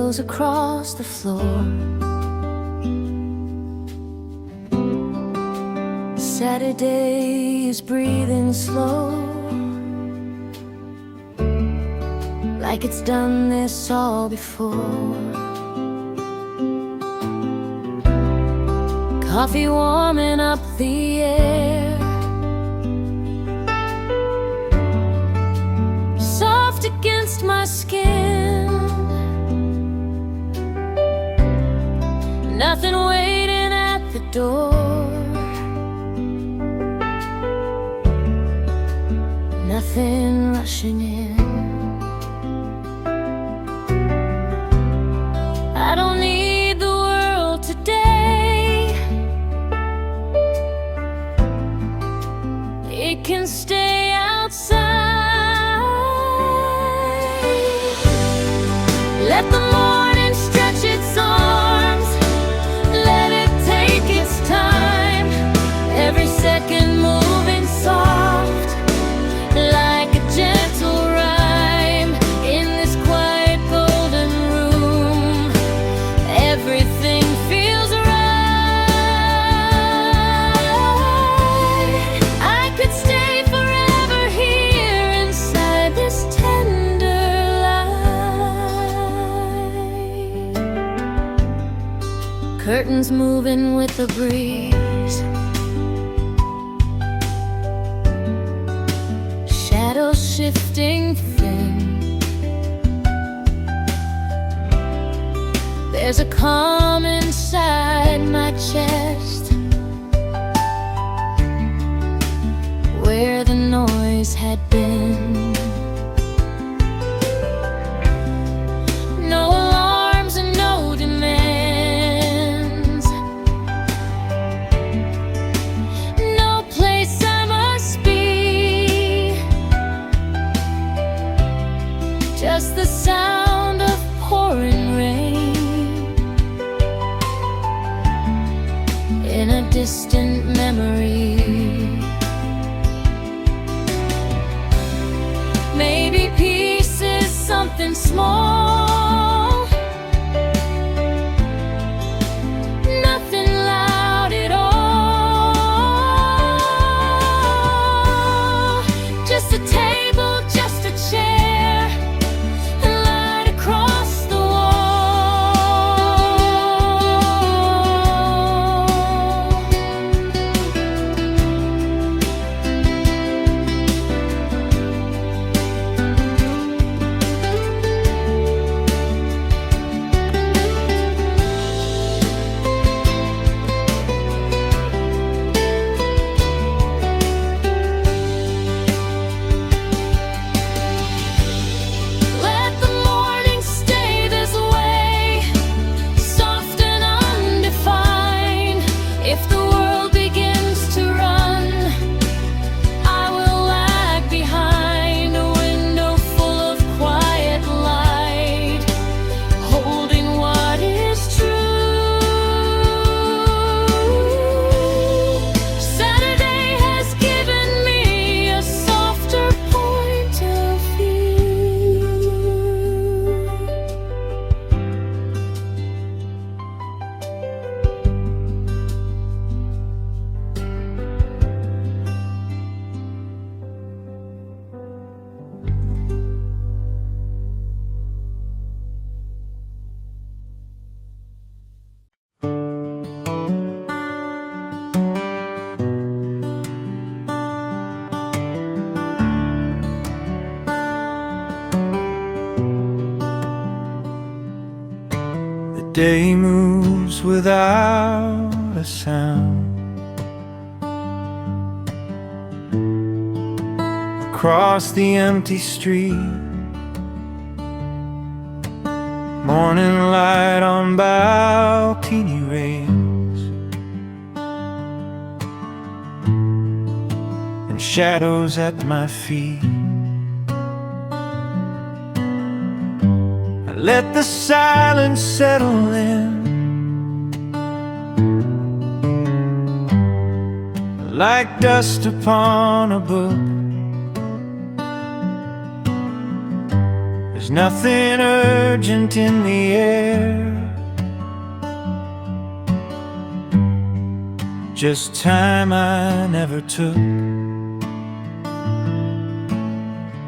shadows across the floor. Saturday is breathing slow, like it's done this all before. Coffee warming up the air, soft against my skin. Nothing waiting at the door, nothing rushing in. I don't need the world today, it can stay outside. Let the morning stretch its arms, let it take its time, every second moving soft, like a gentle rhyme. In this quiet golden room, everything feels right. I could stay forever here inside this tender light. Curtains moving with the breeze, shadows shifting thin. There's a calm inside my chest, where the noise had been. No alarms and no demands, no place I must be, just the sound of pouring rain in a distant memory. Maybe peace is something small, nothing loud at all, just a table, just a chair, and light across the Let the morning stay this way, soft and undefined. If the world begins to run, I will lag behind a window full of quiet light, holding what is true. Saturday has given me a softer point of view. The day moves without a sound across the empty street. Morning light on balcony rails and shadows at my feet. I let the silence settle in, like dust upon a book. As There's nothing urgent in the air, just time I never took.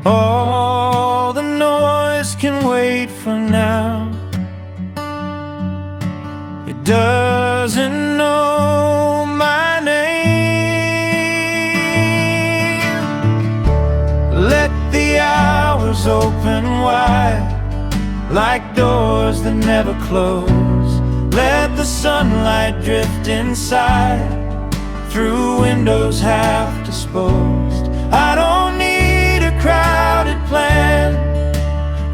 All the noise can wait for now. It doesn't know my name. Let the hours open wide, like doors that never close. Let the sunlight drift inside, through windows half disposed. I don't need a crowded plan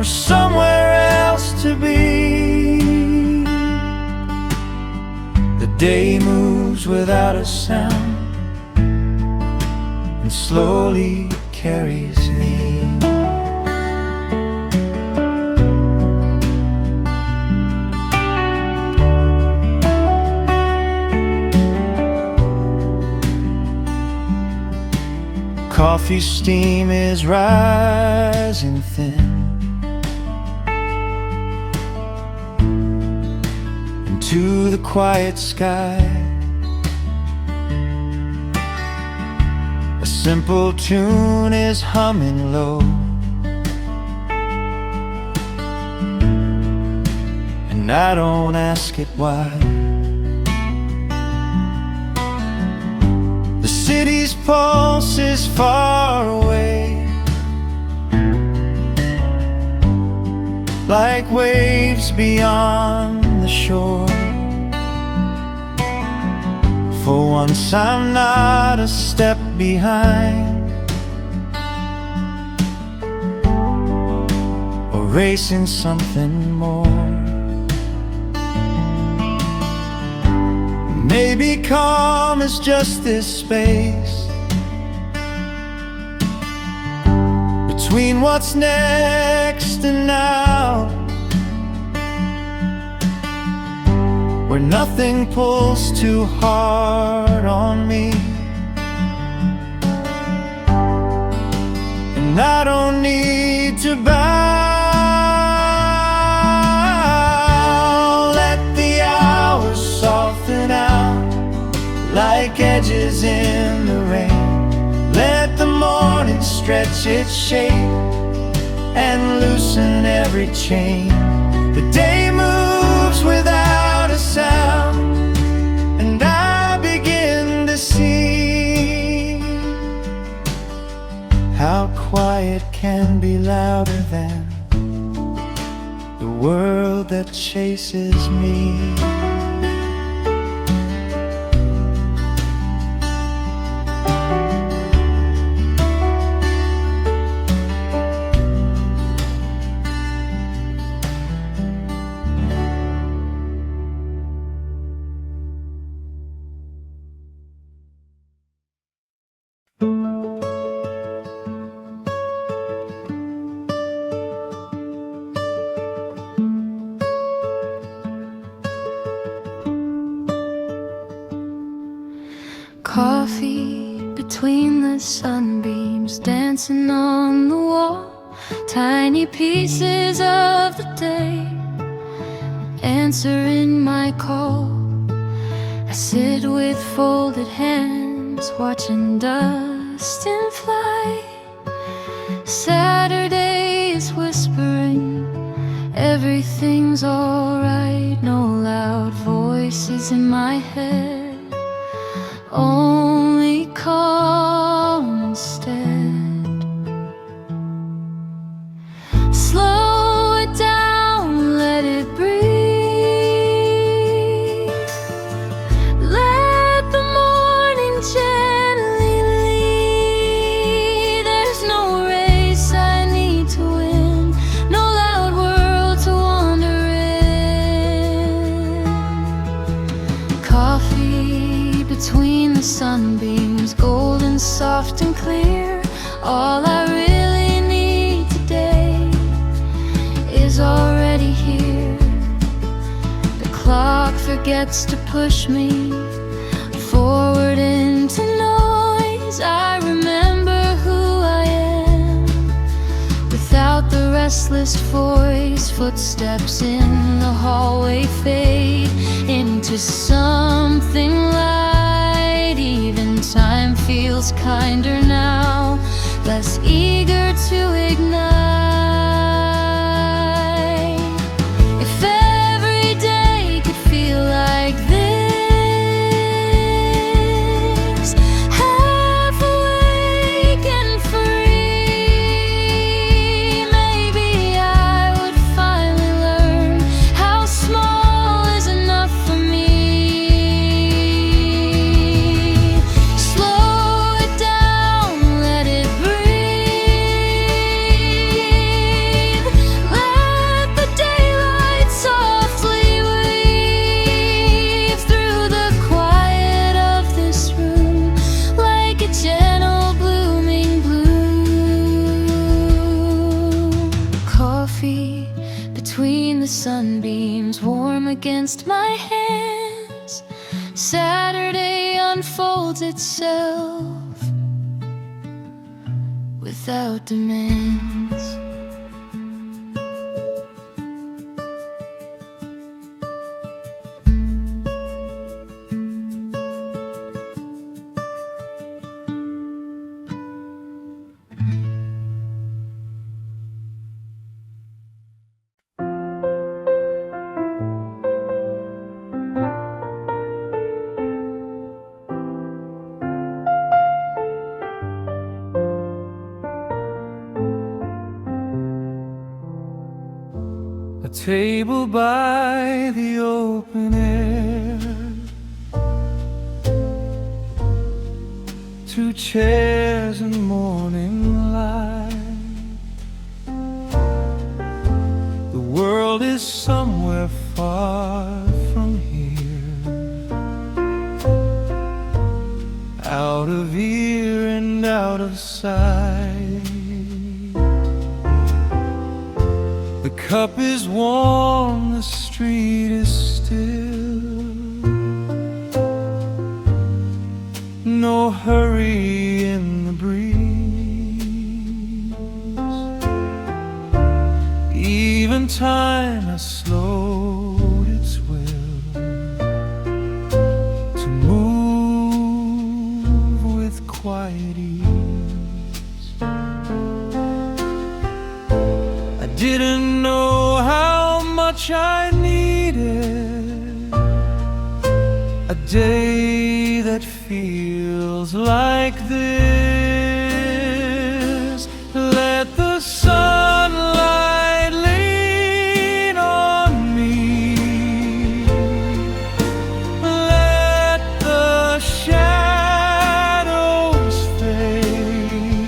or somewhere else to be. The day moves without a sound and slowly carries me. Coffee steam is rising thin into the quiet sky. A simple tune is humming low, and I don't ask it why. The city's pulse is far away, like waves beyond the shore. For once I'm not a step behind, or racing something more. Maybe calm is just this space between what's next and now, where nothing pulls too hard on me, and I don't need to bow. Let the hours soften out like edges in the rain. Let the morning stretch its shape and loosen every chain. The day moves without a sound, and I begin to see how quiet can be louder than the world that chases me. Coffee between the sunbeams dancing on the wall, tiny pieces of the day answering my call. I sit with folded hands watching dust and fly. Saturday is whispering everything's alright. No loud voices in my head, only calm instead. Slow it down, let it breathe. Let the morning gently lead. There's no race I need to win, no loud world to wander in. Coffee between the sunbeams, golden, soft and clear. All I really need today is already here. The clock forgets to push me forward into noise. I remember who I am without the rest restless voice, footsteps in the hallway fade into something light. Even time feels kinder now, less eager to ignite. If every day could feel like this, half awake and free, maybe I would finally learn how small is enough for me. Slow it down, let it breathe. Let the daylight softly weave through the quiet of this room, like a gentle blooming bloom. Coffee between the sunbeams, warm against my hands. Saturday unfolds itself without demands. A table by the open air, two chairs and morning light. The world is somewhere far from here, out of ear and out of sight. The cup is warm, the street is still. No hurry in the breeze. Even time has slowed its will to move with quiet ease. I didn't know how much I needed a day that feels like this. Let the sunlight lean on me. Let the shadows fade.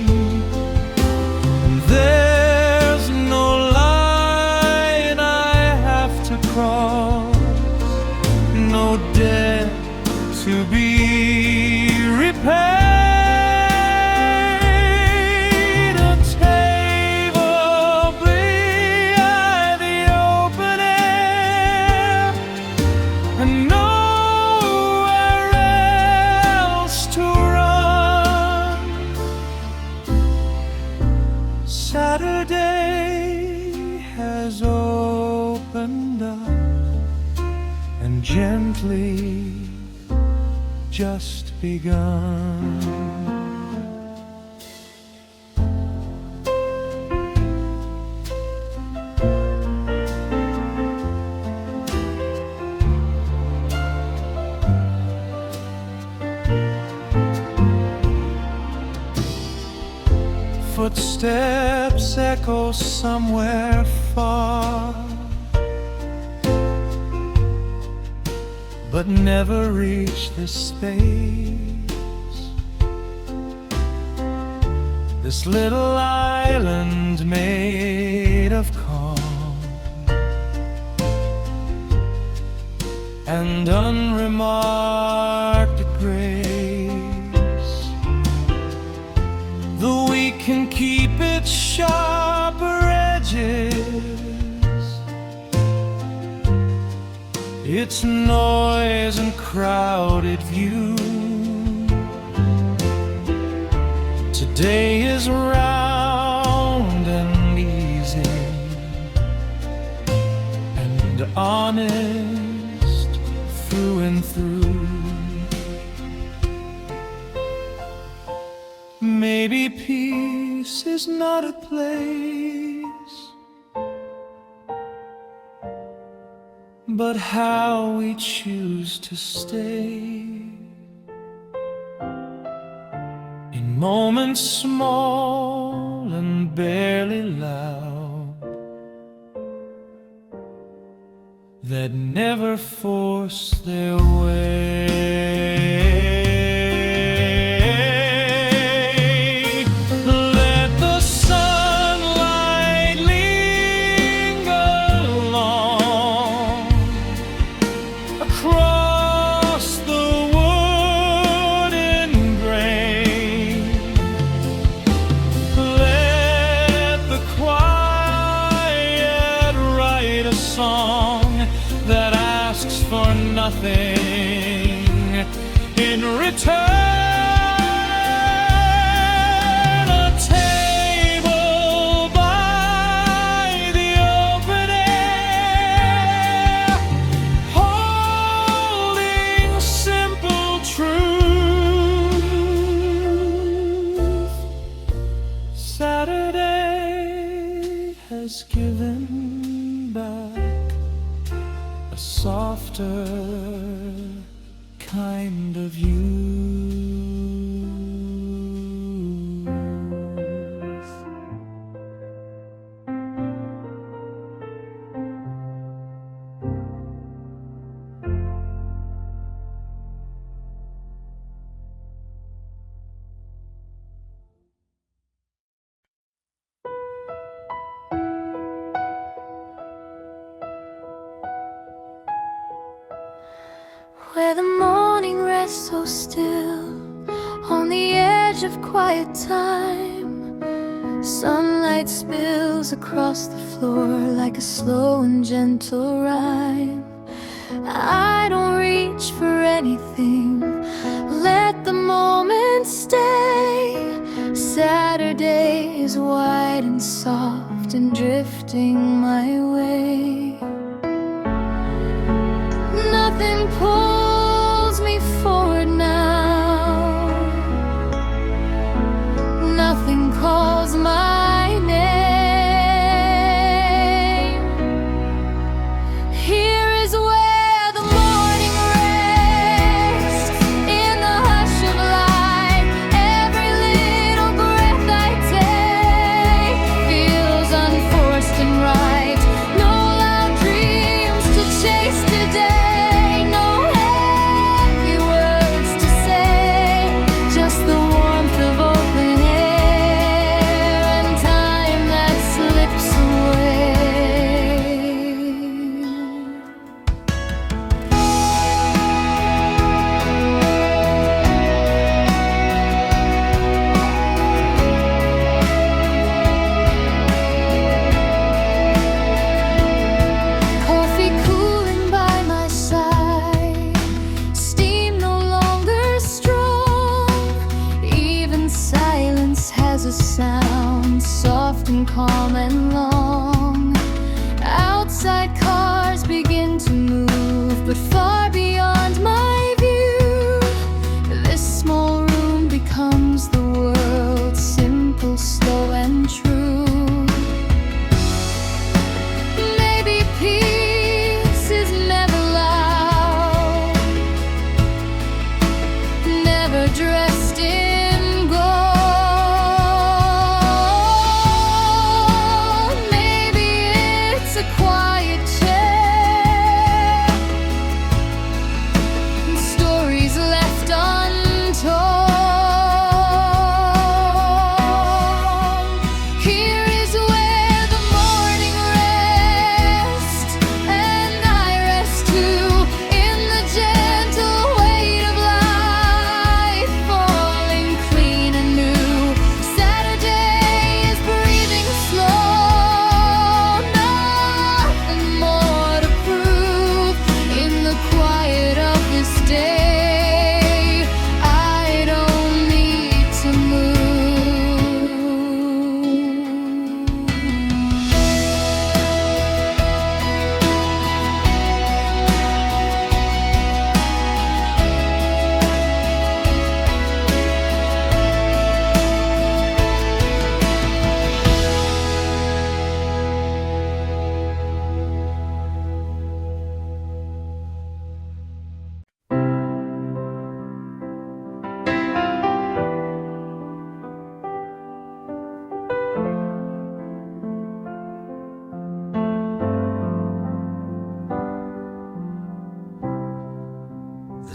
There's no line I have to cross, no debt to be repaid. A table by the open air, and nowhere else to run. Saturday has opened up and gently just begun. Footsteps echo somewhere far, but never reach this space. This little island made of calm and unremarked grace. Though we can keep its sharper edges, its noise and crowded view, today is round and easy. honest through and through. Maybe peace is not a place, but how we choose to stay. In moments small and barely loud, that never force their way. Let the sunlight linger long across the wooden grain. Let the quiet write a song that asks for nothing in return. A table by the open air, holding simple truth. Saturday has given back a softer kind of youth. Where the morning rests so still on the edge of quiet time, sunlight spills across the floor like a slow and gentle rhyme. I don't reach for anything, let the moment stay. Saturday is wide and soft and drifting my way. Nothing pulls me forward now, nothing calls my name. Here is where the morning rests, in the hush of life. Every little breath I take feels unforced and right.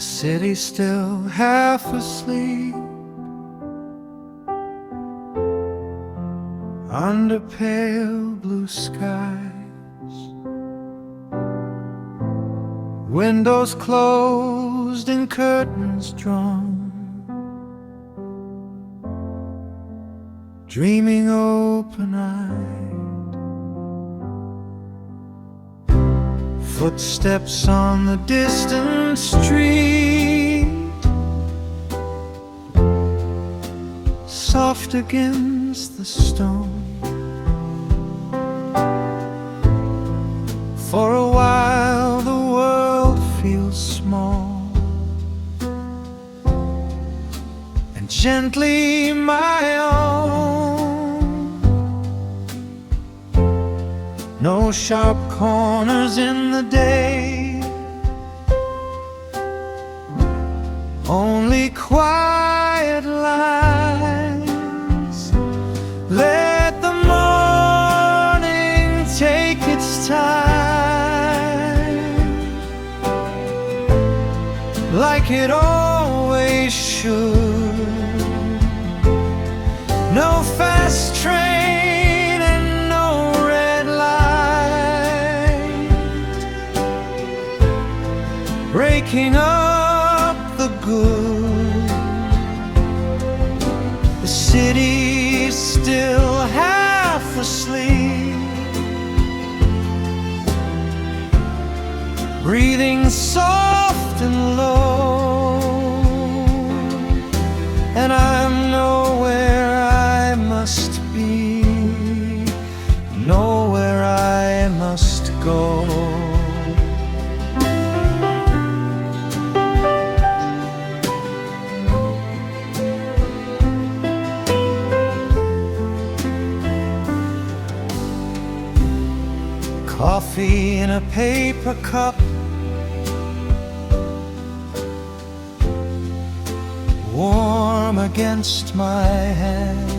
city still half asleep under pale blue skies, windows closed and curtains drawn, dreaming open-eyed, footsteps on the distant street, soft against the stone. For a while the world feels small and gently my own. No sharp corners in the day, only quiet lines. Let the morning take its time, like it always should. No fast train and no red light breaking up the good. The city's still half asleep, breathing soft and low, and I'm nowhere I must be, nowhere I must go. Coffee in a paper cup, warm against my hand,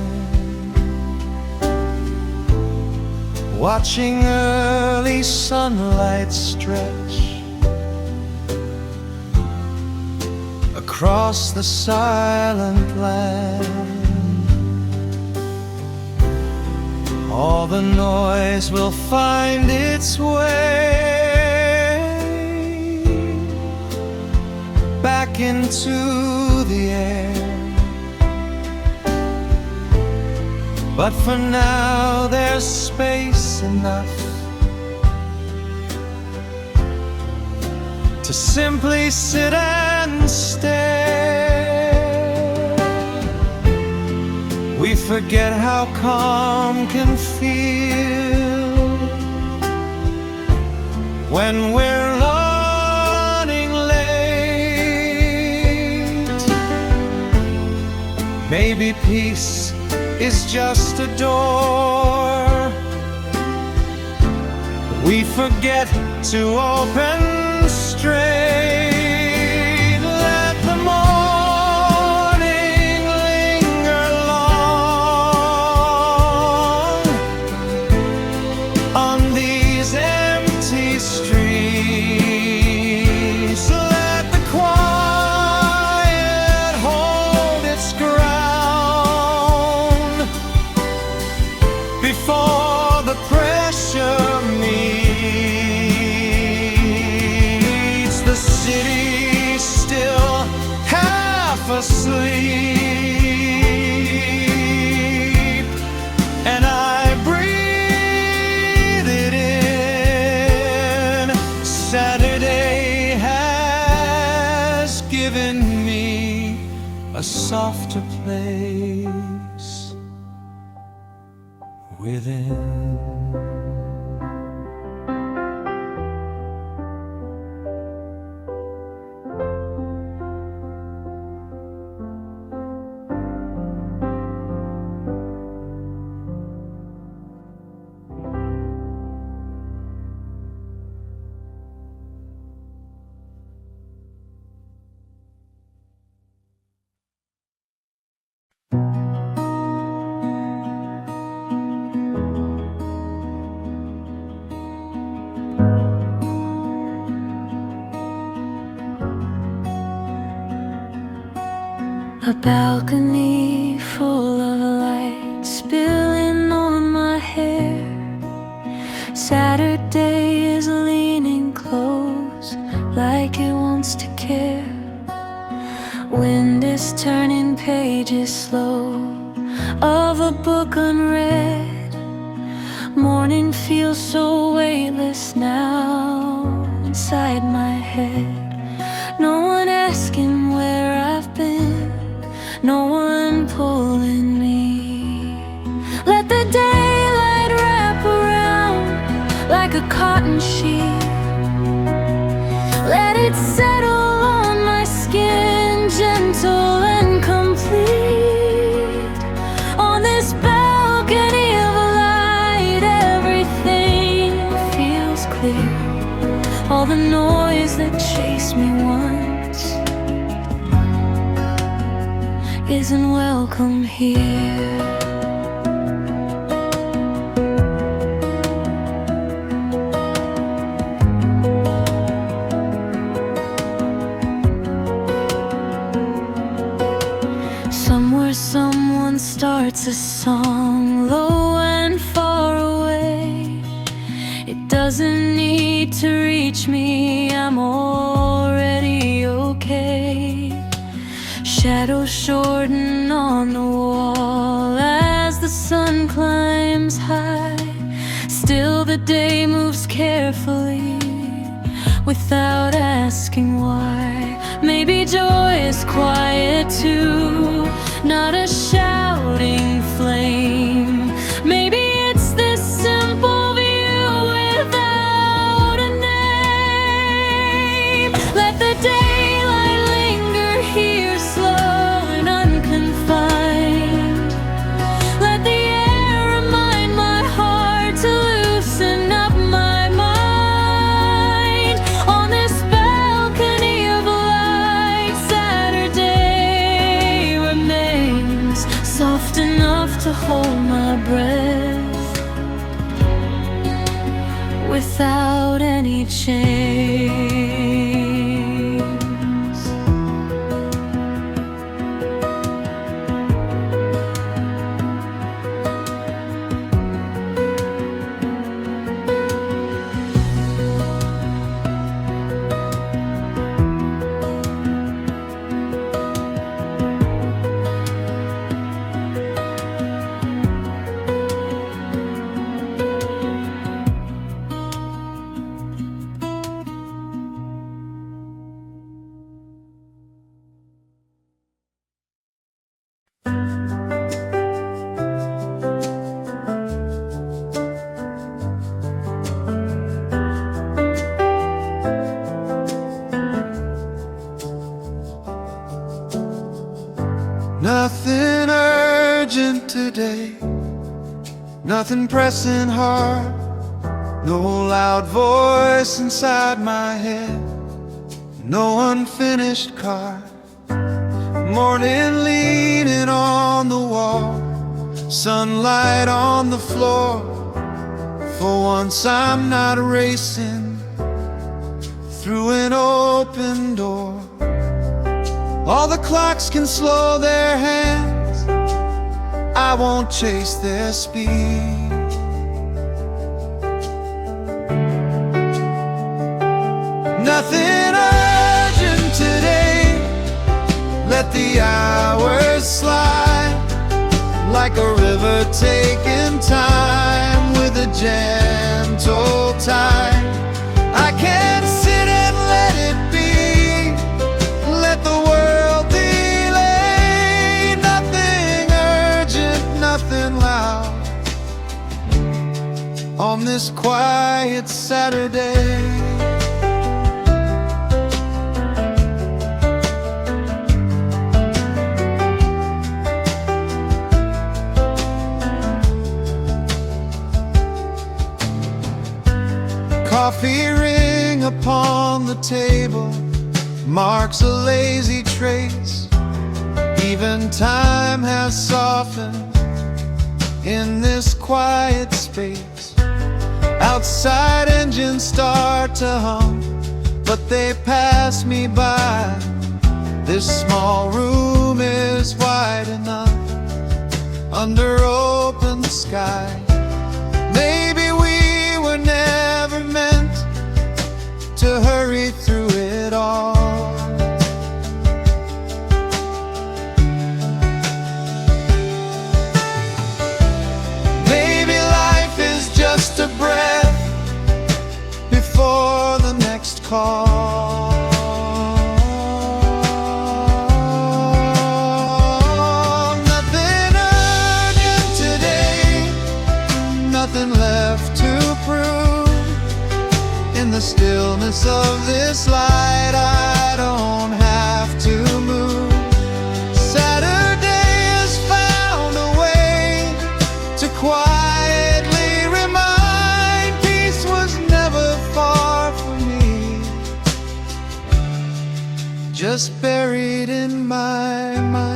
watching early sunlight stretch across the silent land. All the noise will find its way back into the air, but for now there's space enough to simply sit and stare. We forget how calm can feel when we're running late. Maybe peace is just a door we forget to open straight. Let the morning linger long on these empty streets. Let the quiet hold its ground before the pressure meets. The city still half asleep, and I breathe it in. Saturday has given me a softer place within. A balcony full of light spilling on my hair. Saturday is leaning close like it wants to care. Wind is turning pages slow of a book unread. Morning feels so weightless now inside my head. No one asking where I've been, no one pulling me. Let the daylight wrap around like a cotton sheet. Let it settle on my skin, gentle and complete. On this balcony of light, everything feels clear. All the noise that chased me once isn't welcome here. Somewhere someone starts a song low and far away. It doesn't need to reach me, I'm already okay. Shadows shorten on the wall as the sun climbs high. Still the day moves carefully without asking why. Maybe joy is quiet too, not a shouting flame. Maybe it's this simple view without a name. Let the daylight linger here, slow and unconfined. Let the air remind my heart to loosen up my mind. On this balcony of light, Saturday remains soft enough to hold my breath without any chains. Nothing urgent today, nothing pressing hard. No loud voice inside my head, no unfinished card. Morning leaning on the wall, sunlight on the floor. For once I'm not racing through an open door. All the clocks can slow their hands, I won't chase their speed. Nothing urgent today, let the hours slide like a river taking time with a gentle tide. I can't sit and let it be, let the world delay. Nothing urgent, nothing loud on this quiet Saturday. Coffee ring upon the table marks a lazy trace. Even time has softened in this quiet space. Outside engines start to hum, but they pass me by. This small room is wide enough under open sky. Maybe we were never meant to hurry through it all. Maybe life is just a breath before the next call. Nothing urgent today, nothing left to prove. In the stillness of this light, I don't have to move. Saturday has found a way to quietly remind peace was never far from me, just buried in my mind.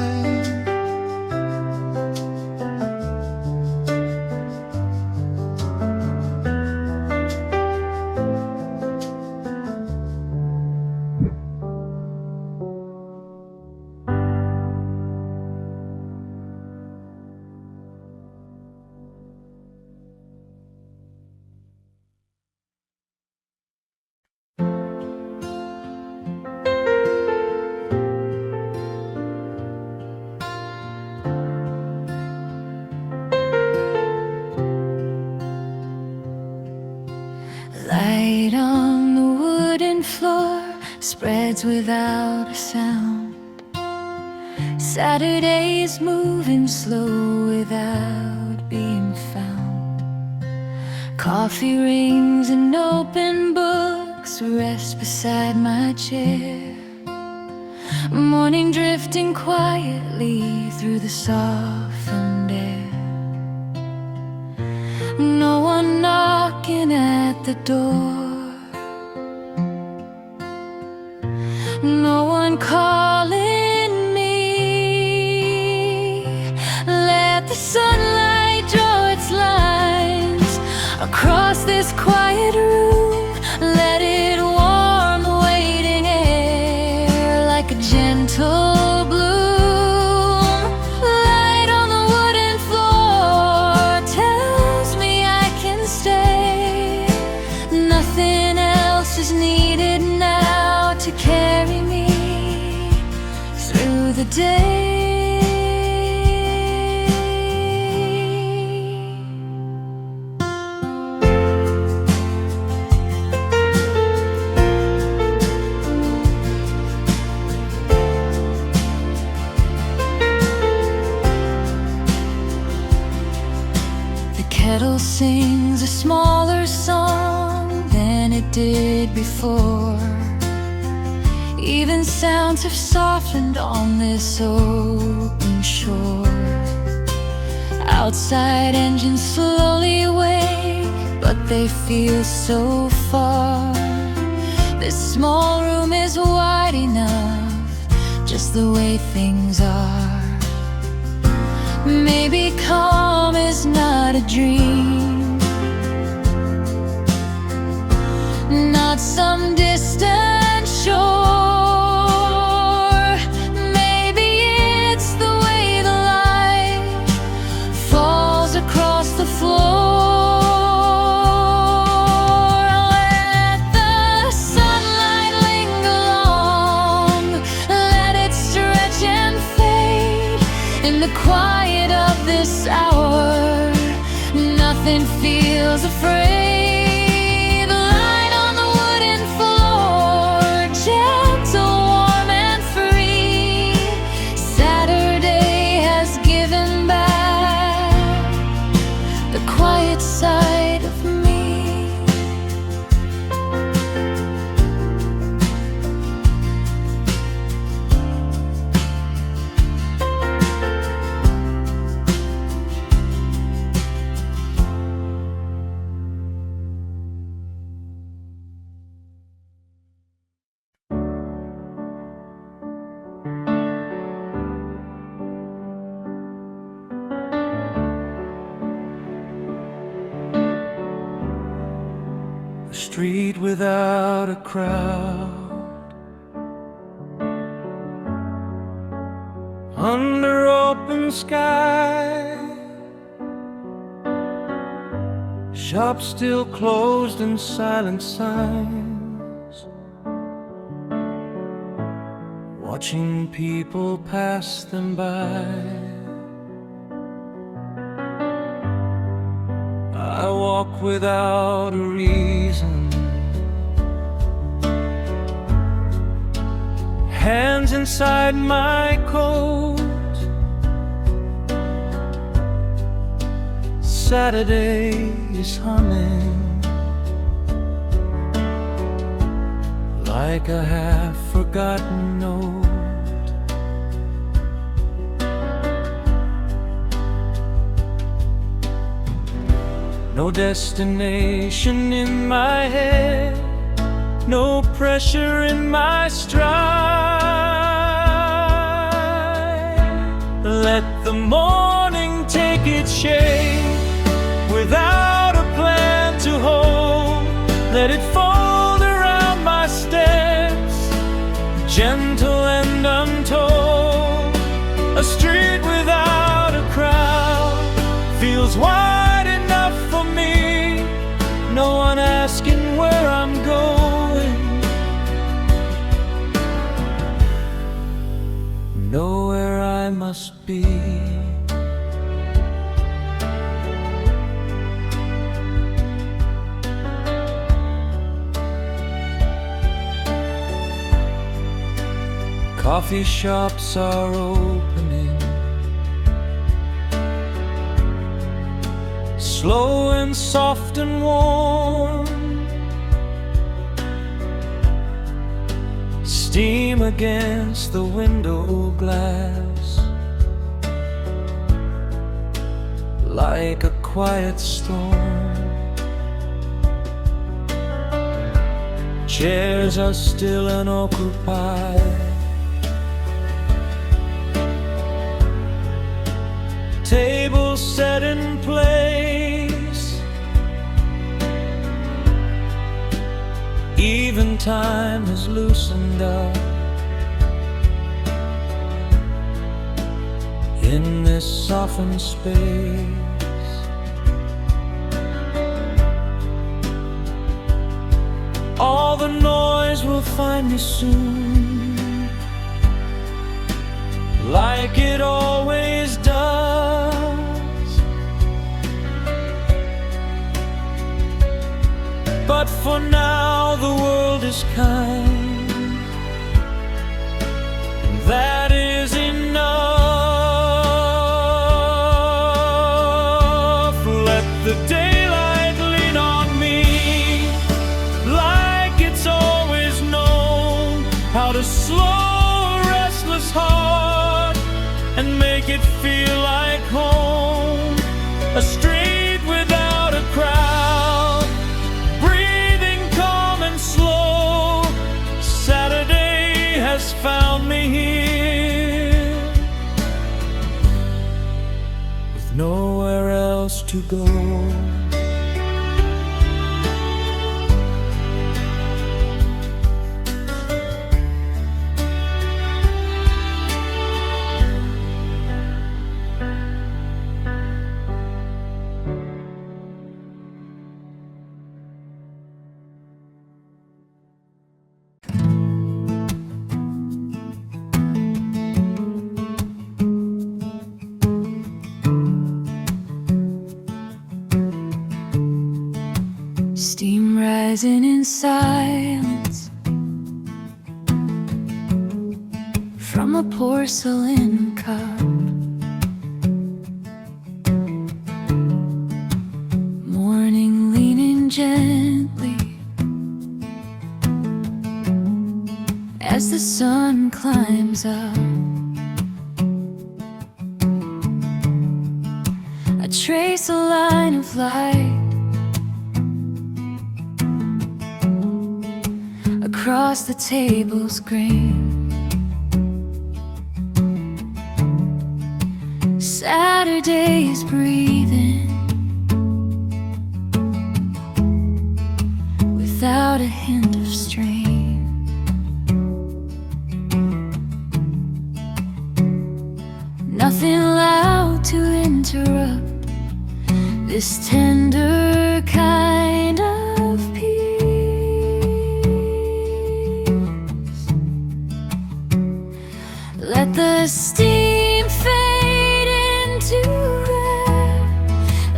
Light on the wooden floor spreads without a sound. Saturday's moving slow without being found. Coffee rings and open books rest beside my chair. Morning drifting quietly through the softened air. No one knocking at the door, no one calling me. Let the sunlight draw its lines across this quiet room. Let it warm the waiting air like a gentle bloom. Light on the wooden floor tells me I can stay. Nothing else is needed now to carry me through the day. The kettle sings a smaller song than it did before. Even sounds have softened on this open shore. Outside engines slowly wake, but they feel so far. This small room is wide enough, just the way things are. Maybe calm is not a dream, not some distant shore. Maybe it's the way the light falls across the floor. Let the sunlight linger long, let it stretch and fade. In the quiet of this hour, nothing feels afraid. The light on the wooden floor, gentle, warm and free. Saturday has given back the quiet side of me. A street without a crowd, under open sky. Shops still closed and silent signs, watching people pass them by. I walk without a reason, hands inside my coat. Saturday is humming like a half-forgotten note. No destination in my head, no pressure in my stride. Let the morning take its shape without a plan to hold. Let it fold around my steps, gentle and untold. A street without a crowd feels wide enough for me. No one asking where I'm going, know where I must be. Coffee shops are opening, slow and soft and warm. Steam against the window glass, like a quiet storm. Chairs are still unoccupied, tables set in place. Even time has loosened up in this softened space. All the noise will find me soon, like it always does. But for now the world is kind, and that is enough. Let the daylight lean on me, like it's always known how to slow a restless heart and make it feel like home. A street without a crowd, breathing calm and slow. Saturday has found me here, with nowhere else to go. Steam rising in silence from a porcelain cup. Morning leaning gently as the sun climbs up. I trace a line of light across the table's green. Saturday is breathing without a hint of strain. this tender kind of peace. Let the steam fade into air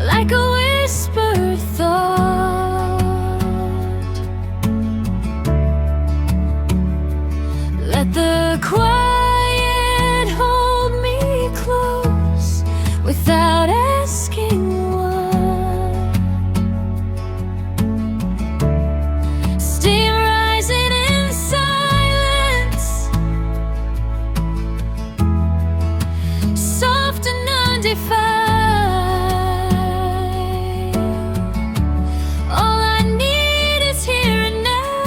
like a whispered thought. Let the quiet hold me close without asking why. Steam rising in silence, soft and undefined. All I need is here and now,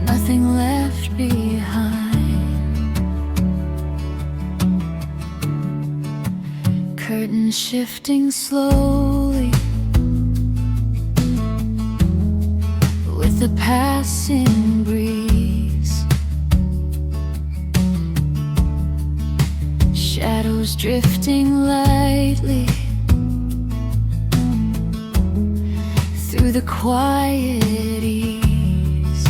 nothing left behind. Curtains shifting slowly with the passing breeze. Shadows drifting lightly through the quiet ease.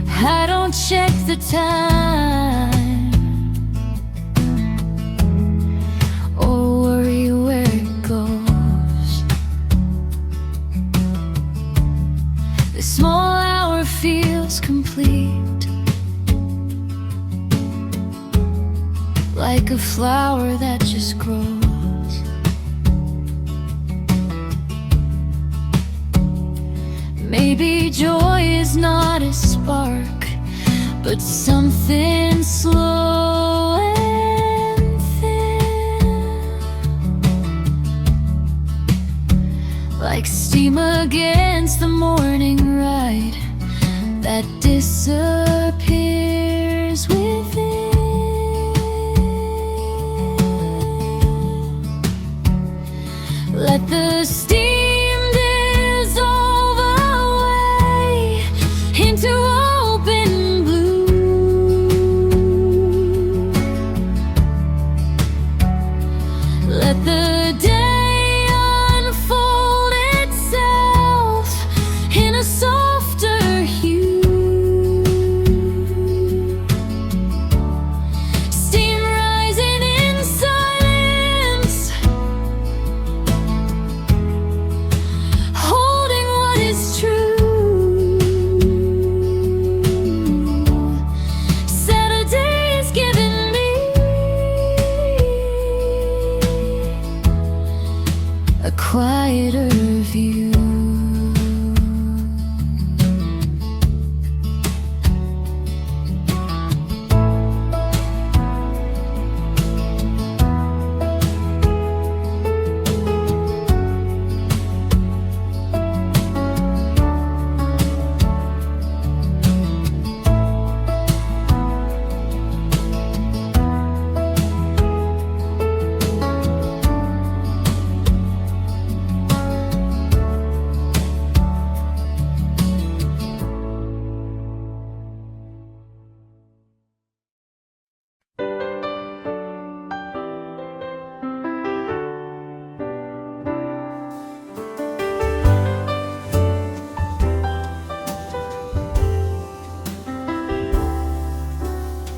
I don't check the time or worry where it goes. The small hour feels complete, like a flower that just grows. Maybe joy is not a spark, but something slow and thin, like steam against the morning light that disappears within. Let the steam dissolve away into open blue. Let the day unfold itself in a softer hue. Steam rising in silence, holding what is true. Saturday is giving me a quieter view.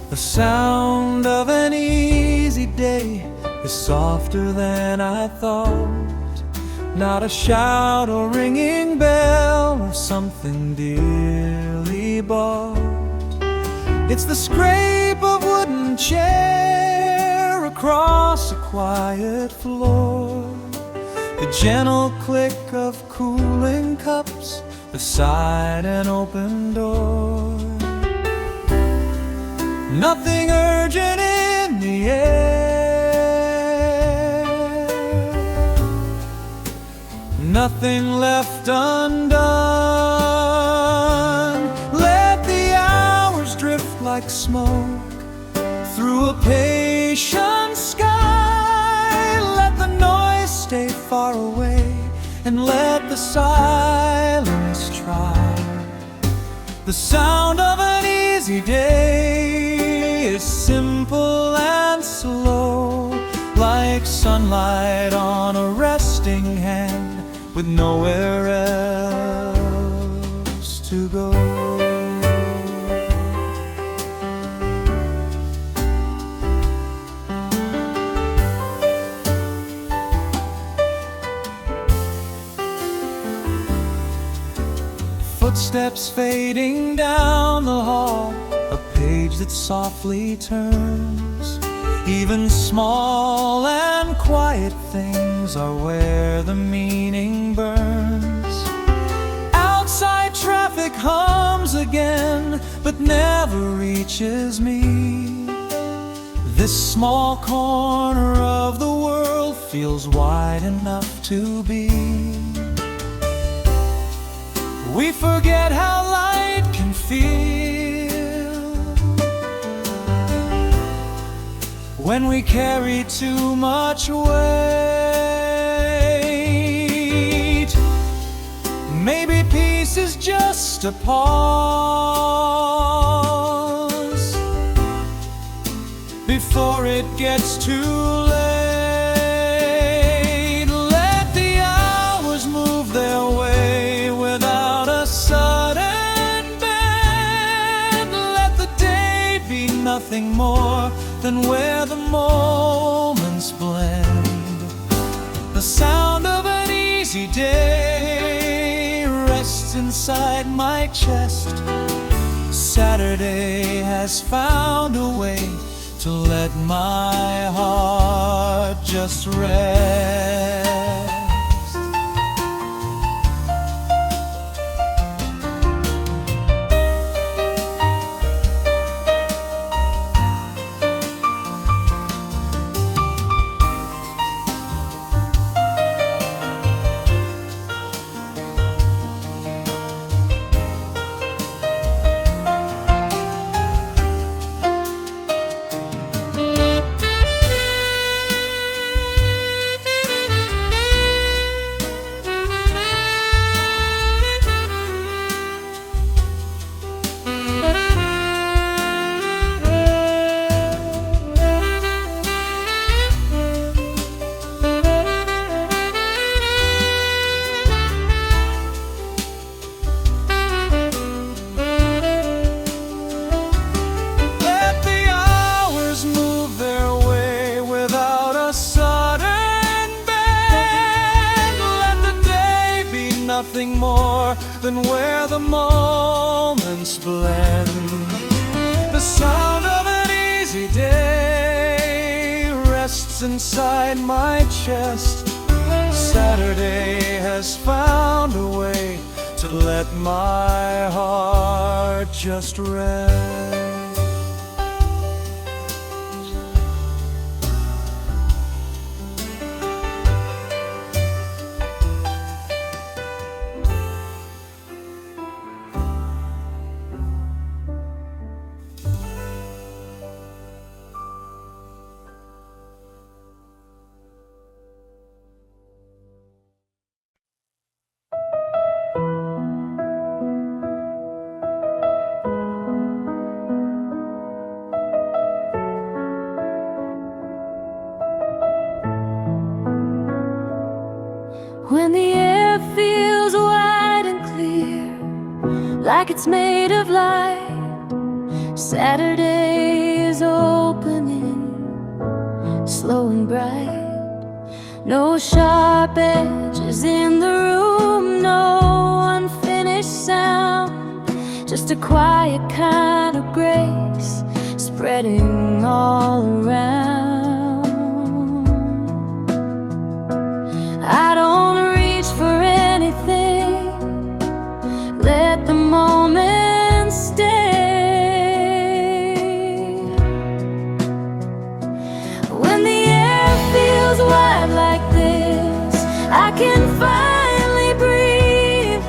The sound of an easy day is softer than I thought. Not a shout or ringing bell or something dearly bought. It's the scrape of wooden chair across a quiet floor, the gentle click of cooling cups beside an open door. Nothing urgent in the air, nothing left undone. Let the hours drift like smoke through a patient sky. Let the noise stay far away and let the silence try. The sound of an easy day is slow, like sunlight on a resting hand, with nowhere else to go. Footsteps fading down the hall, a page that softly turns. Even small and quiet things are where the meaning burns. Outside traffic hums again, but never reaches me. This small corner of the world feels wide enough to be. We forget how light can feel when we carry too much weight. Maybe peace is just a pause before it gets too late. Let the hours move their way without a sudden bend. Let the day be nothing more than where the moments blend. The sound of an easy day rests inside my chest. Saturday has found a way to let my heart just rest. Nothing more than where the moments blend. The sound of an easy day rests inside my chest. Saturday has found a way to let my heart just rest. When the air feels wide and clear, like it's made of light, Saturday is opening, slow and bright. No sharp edges in the room, no unfinished sound, just a quiet kind of grace spreading all around. I don't reach for anything, let the moment stay. When the air feels wide like this, I can finally breathe.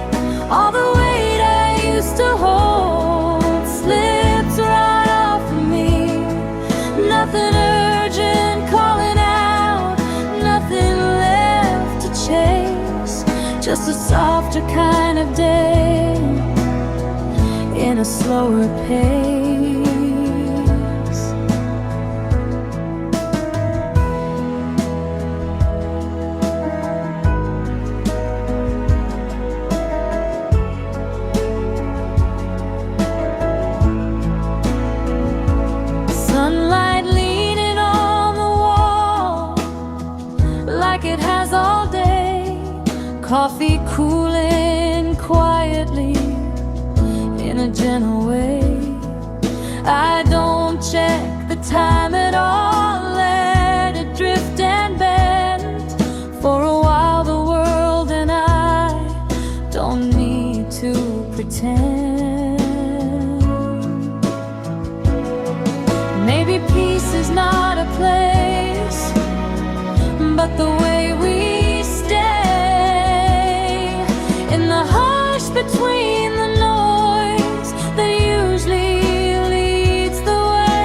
All the weight I used to hold slips right off of me. Nothing urgent calling out, nothing left to chase, just a softer kind of day in a slower pace. coffee cooling quietly in a gentle way. I don't check the time at all, let it drift and bend. For a while the world and I don't need to pretend. Maybe peace is not a place, but the way we stay in the hush between the noise that usually leads the way.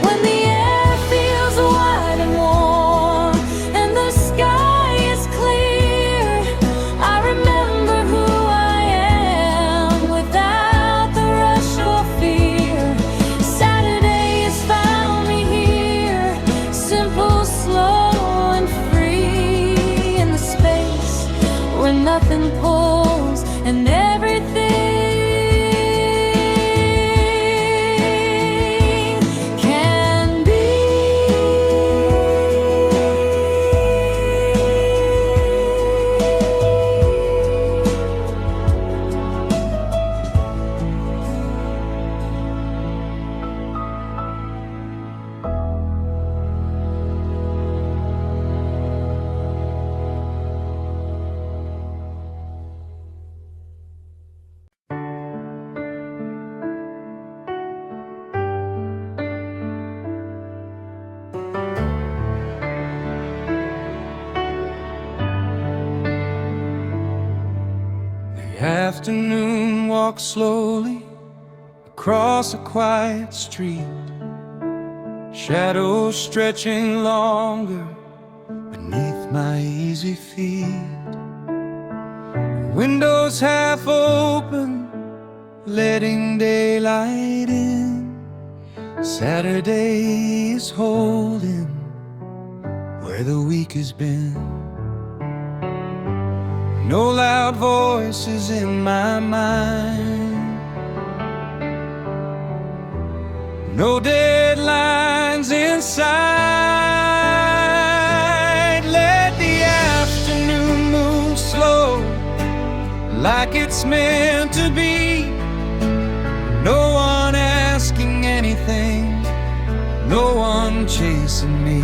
When the air feels wide and warm and the sky is clear, I remember who I am without the rush or fear. Saturday has found me here, simple, slow and free, in the space where nothing pulls and everything can be. The afternoon walks slowly across a quiet street, shadows stretching longer beneath my easy feet. Windows half open, letting daylight in. Saturday is holding where the week has been. No loud voices in my mind, no deadlines inside. Let the afternoon move slow, like it's meant to be. No one asking anything, no one chasing me.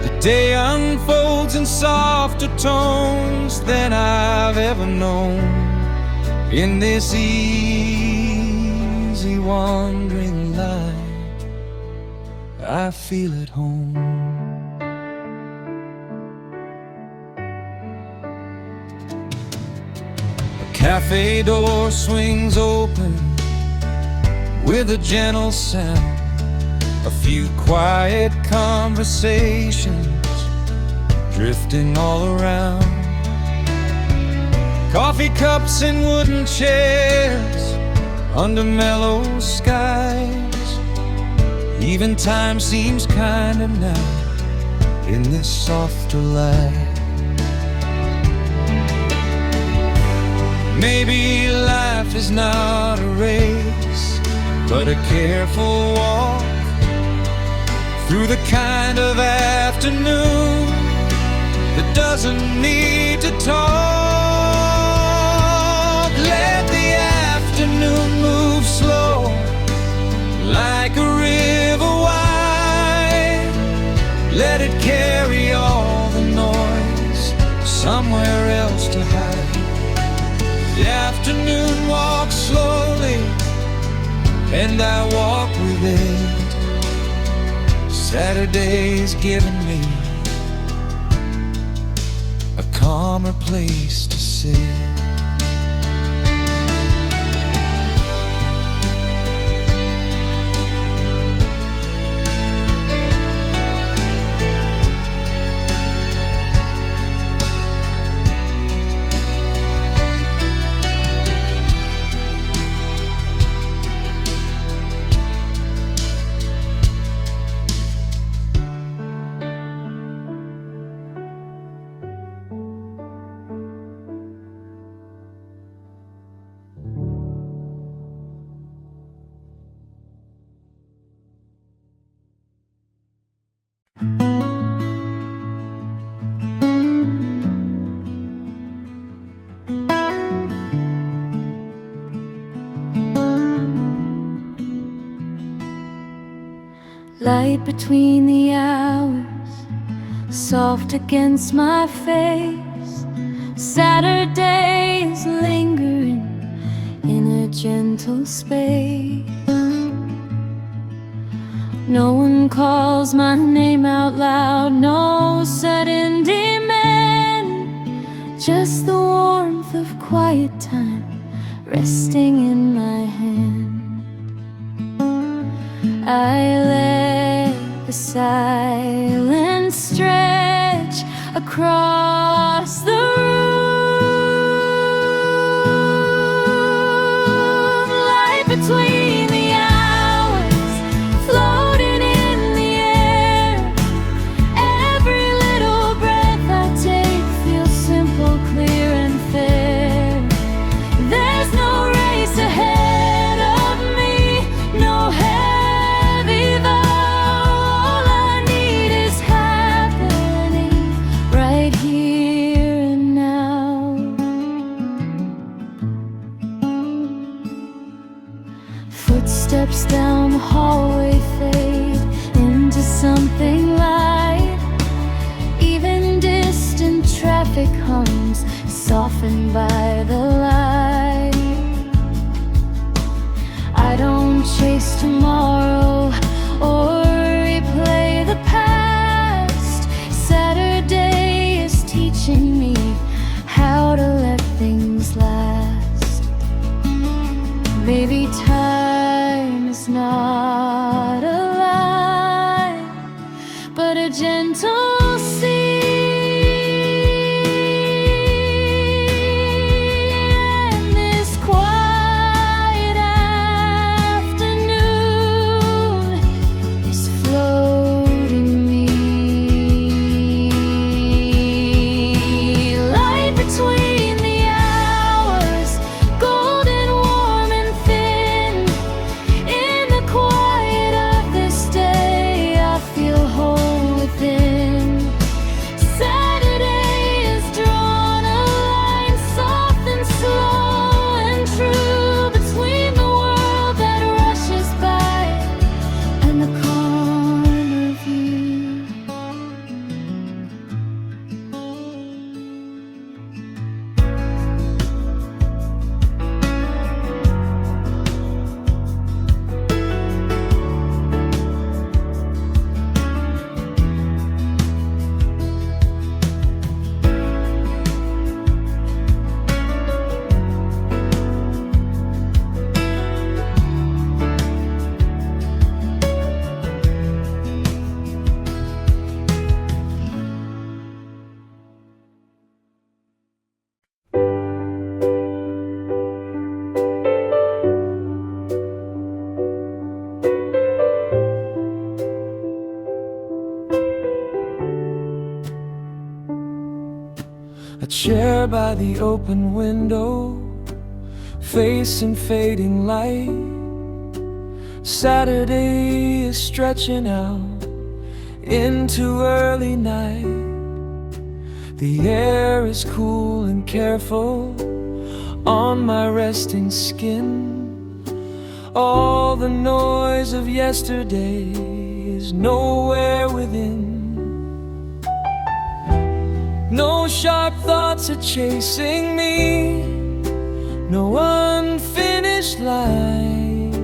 The day unfolds in softer tones than I've ever known. In this easy wandering light, I feel at home. A cafe door swings open with a gentle sound. A few quiet conversations drifting all around. Coffee cups and wooden chairs under mellow skies. Even time seems kinder now in this softer light. Maybe life is not a race, but a careful walk through the kind of afternoon that doesn't need to talk. Let the afternoon move slow, like a river wide. Let it carry all the noise somewhere else to hide. The afternoon walks slowly, and I walk with it. Saturday's given me a calmer place to sit. Light between the hours, soft against my face. Saturday is lingering in a gentle space. No one calls my name out loud, no sudden demand, just the warmth of quiet time resting in my hand. I let the silence stretch across the room. Light between the hours, floating in the air. Every little breath I take feels simple, clear and fair. There's no race ahead of me, no heavy vow. All I need is happening right here and now. Footsteps down the hallway fade into something light. Even distant traffic hums, softened by the light. I don't chase tomorrow or replay the past. Saturday is teaching me how to let things last. Maybe time is not alive, but a gentle sea. And this quiet afternoon is floating me. Light between the hours, golden, warm and thin. In the quiet of this day, I feel whole within. Saturday has drawn a line, soft and slow and true, between the world that rushes by and the corner view. A chair by the open window, facing fading light. Saturday is stretching out into early night. The air is cool and careful on my resting skin. All the noise of yesterday is nowhere within. No sharp thoughts are chasing me, no unfinished lines.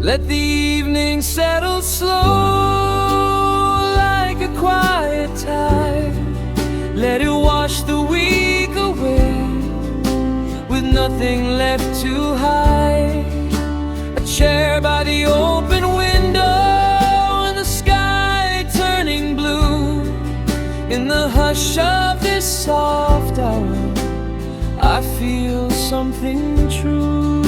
Let the evening settle slow like a quiet tide. Let it wash the week away with nothing left to hide. A chair by the open window, in the hush of this soft hour, I feel something true.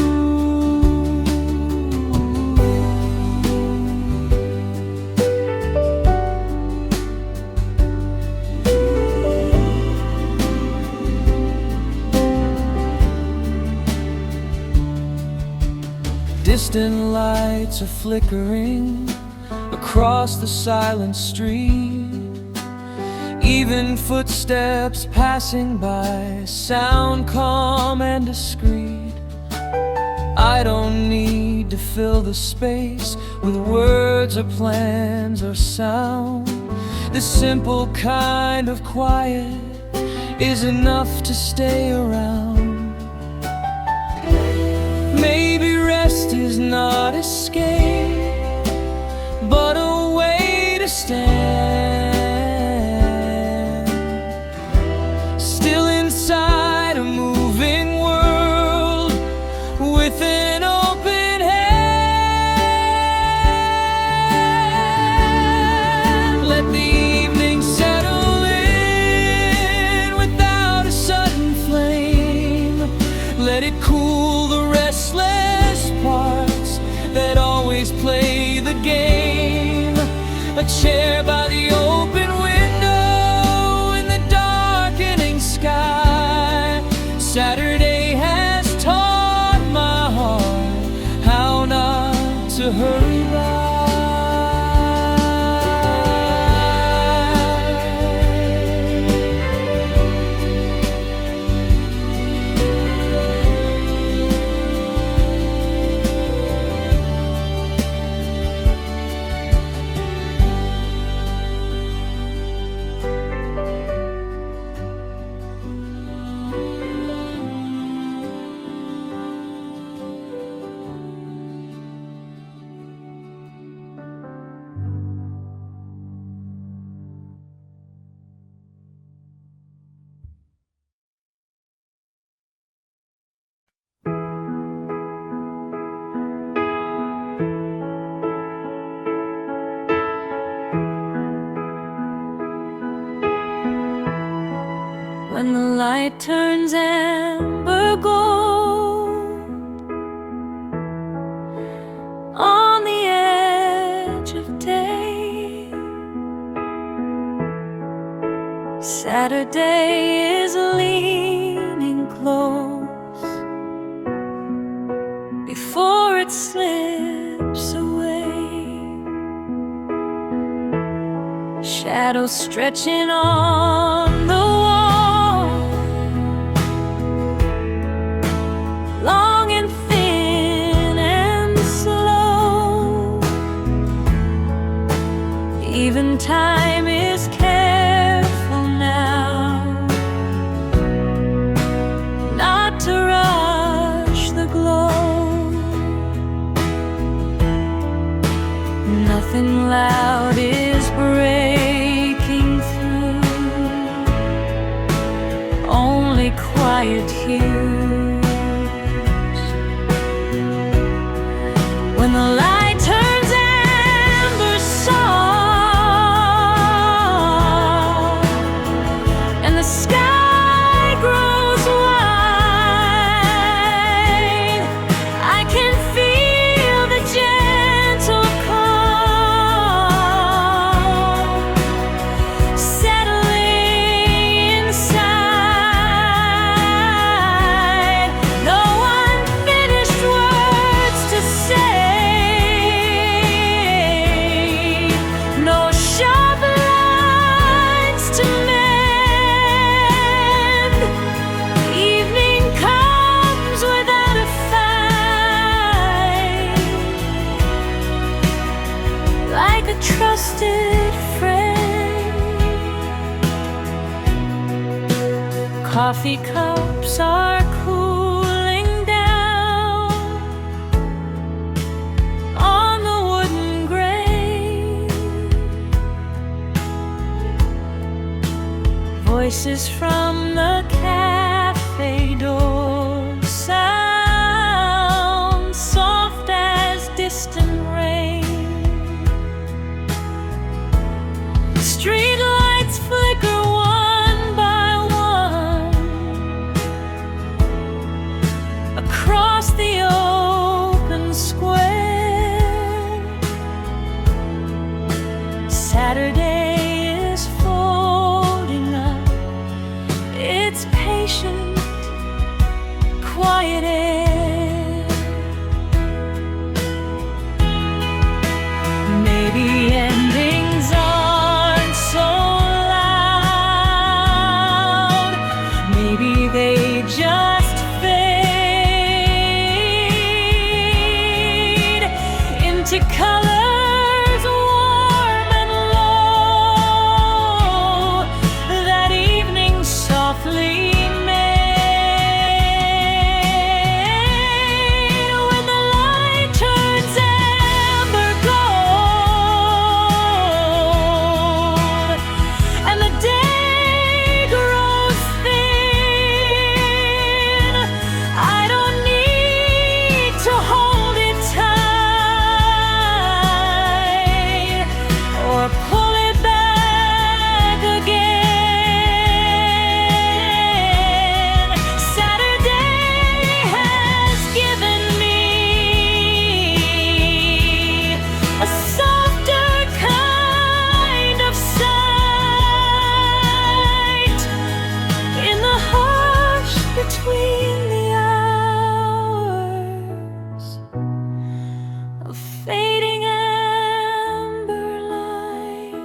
Distant lights are flickering across the silent street. Even footsteps passing by sound calm and discreet. I don't need to to fill the space with words or plans or sound. The simple kind of quiet is enough to stay around. Maybe rest is not escape, but a way to stand still inside a moving world with an open hand. Let the evening settle in without a sudden flame. Let it cool the restless parts that always play the game. A chair by the open window in the darkening sky. Saturday has taught my heart how not to hurry by. When the light turns amber gold on the edge of day, Saturday is leaning close before it slips away. Shadows stretching on the wall, long and thin and slow. Even time is careful now not to rush the glow. Nothing loud is breaking through, only quiet hues. When the light turns amber soft and the sky grows wide, I can feel the gentle calm settling inside. No unfinished words to say, no sharp lines to mend. Evening comes without a fight, like a trusted friend. Coffee cups are cooling down on the wooden grate. Voices from the cafe door sound soft as distant rain. Street lights flicker one by one across the open square. Saturday is folding up to colors warm and low that evening softly made. When the light turns amber gold and the day grows thin, I don't need to hold it tight or pull it back again. Saturday has given me a softer kind of sight in the hush between the hours of fading amber light.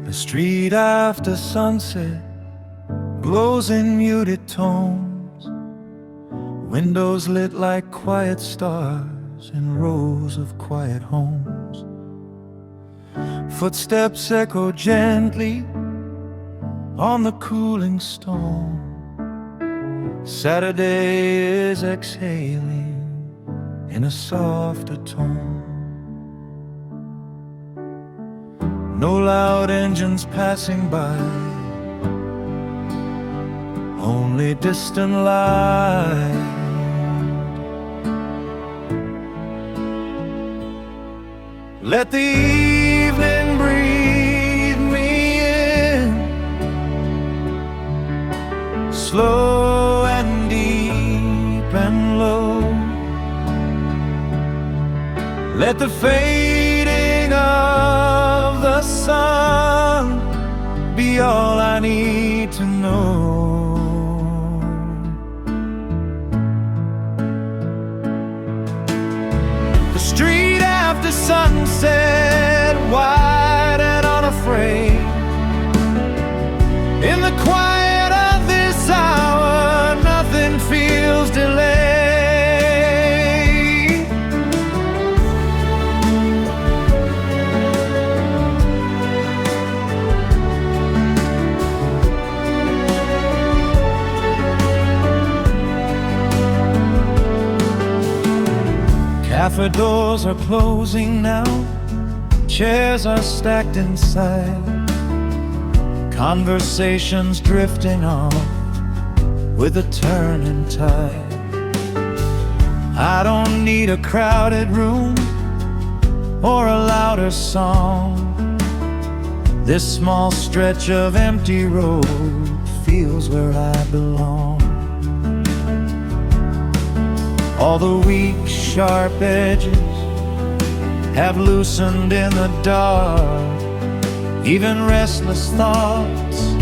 The street after sunset glows in muted tones, windows lit like quiet stars in rows of quiet homes. Footsteps echo gently on the cooling stone. Saturday is exhaling in a softer tone. No loud engines passing by, only distant light. Let the evening breathe me in, slow and deep and low. Let the fading of the sun be all I need to know. The street after sunset, wide and unafraid, in the quiet of this hour, nothing feels delayed. Cafe doors are closing now, chairs are stacked inside, conversations drifting off with a turning tide. I don't need a crowded room or a louder song. This small stretch of empty road feels where I belong. All the weak, sharp edges have loosened in the dark. Even restless thoughts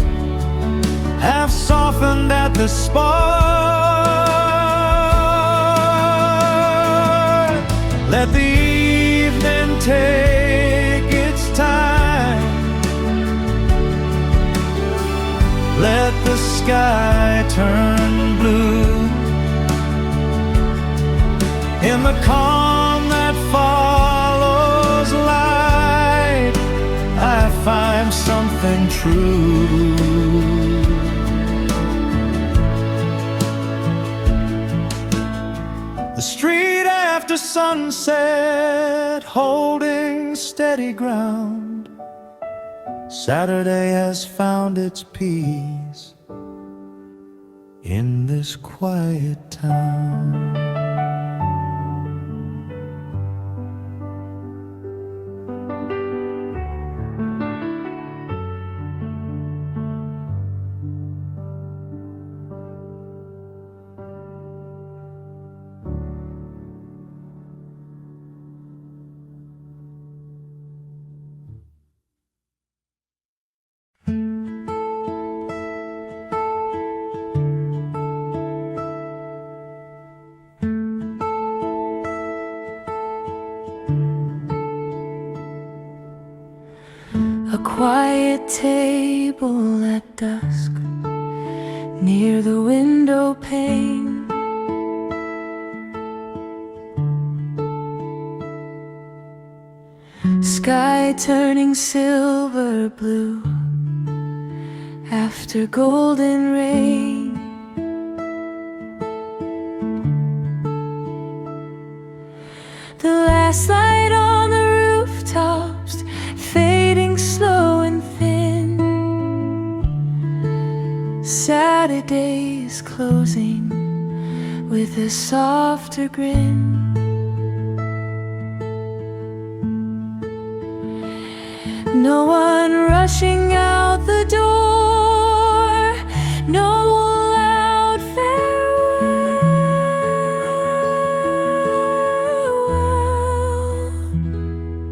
have softened at the spark. Let the evening take its time. Let the sky turn blue. In the calm that follows light, I find something true. The street after sunset, holding steady ground. Saturday has found its peace in this quiet town. quiet table at dusk near the window pane. Sky turning silver blue after golden rain. The last light on the rooftops fading slow and thin. Saturday is closing with a softer grin. No one rushing out the door, no loud farewell.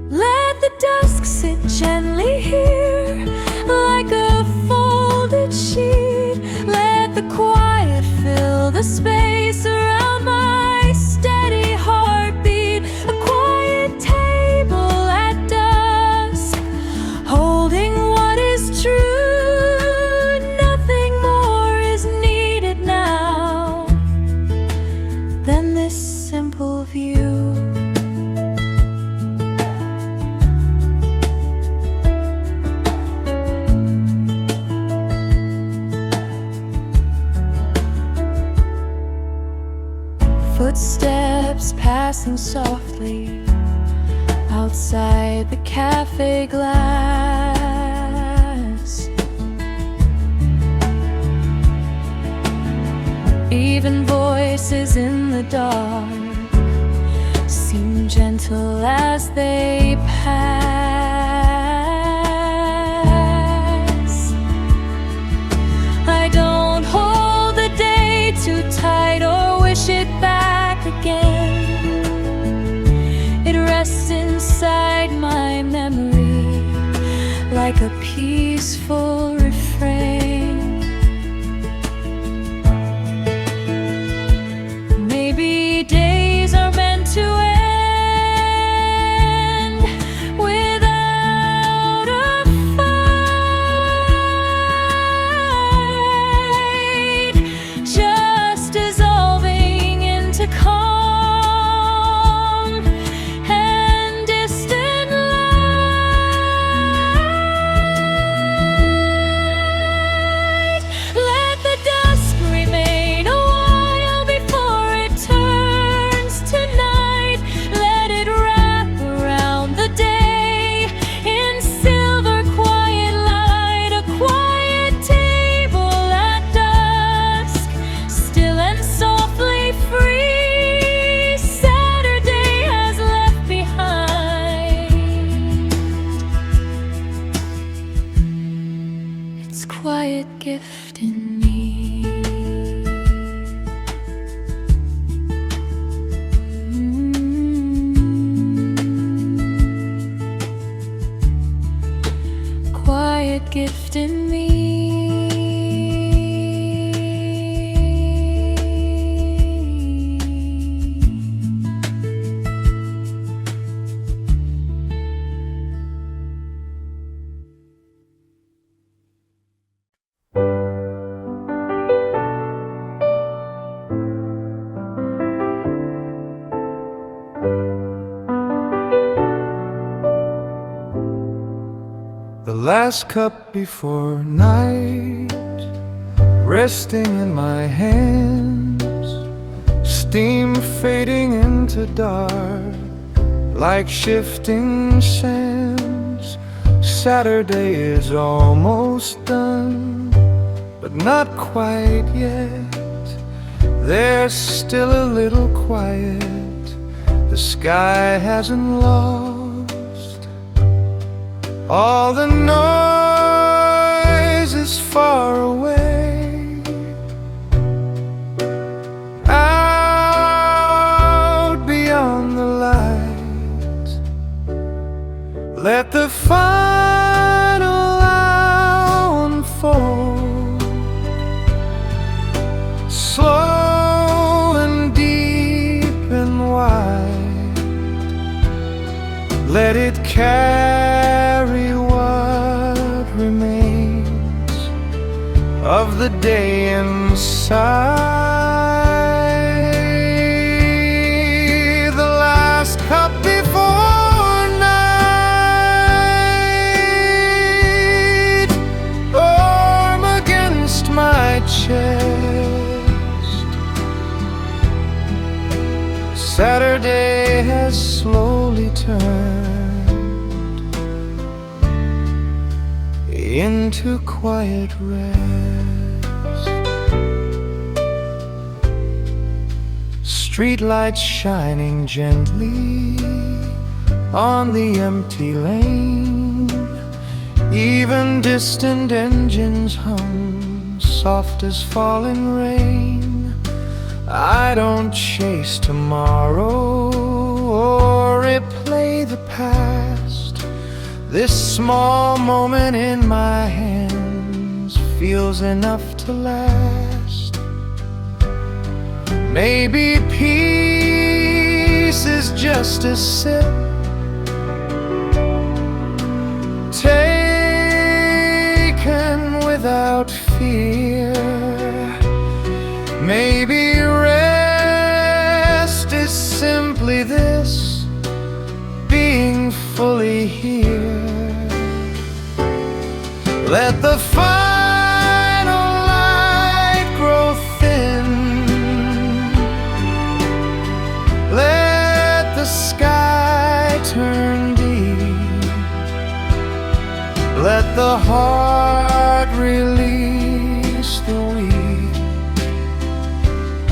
Let the dusk sit gently here like a folded sheet. Let the quiet fill the space around my steady heartbeat. A quiet table at dusk, holding what is true. Nothing more is needed now than this simple view. Footsteps passing softly outside the cafe glass. Even voices in the dark seem gentle as they pass. I don't hold the day too tight or wish it back again. It rests inside my memory like a peaceful refrain. Maybe days are meant to end without a fight, just dissolving into calm and distant light. Let the dusk remain a while before it turns to night. Let it wrap around the day in silver quiet light. A quiet table at dusk, still and softly free. Saturday has left behind its quiet gift in me. Quiet gift in me. The last cup before night, resting in my hands, steam fading into dark like shifting sands. Saturday is almost done, but not quite yet. There's still a little quiet. The sky hasn't lost all the noise is far away. Out beyond the light, let the final hour unfold. Slow and deep and wide, let it carry what the day inside. The last cup before night, arm against my chest. Saturday has slowly turned into quiet rest. Streetlights shining gently on the empty lane. Even distant engines hum soft as falling rain. I don't chase tomorrow or replay the past. This small moment in my hands feels enough to last. Maybe peace is just a sip taken without fear. Maybe rest is simply this, being fully here. Let the final light grow thin. Let the sky turn deep. Let the heart release the weak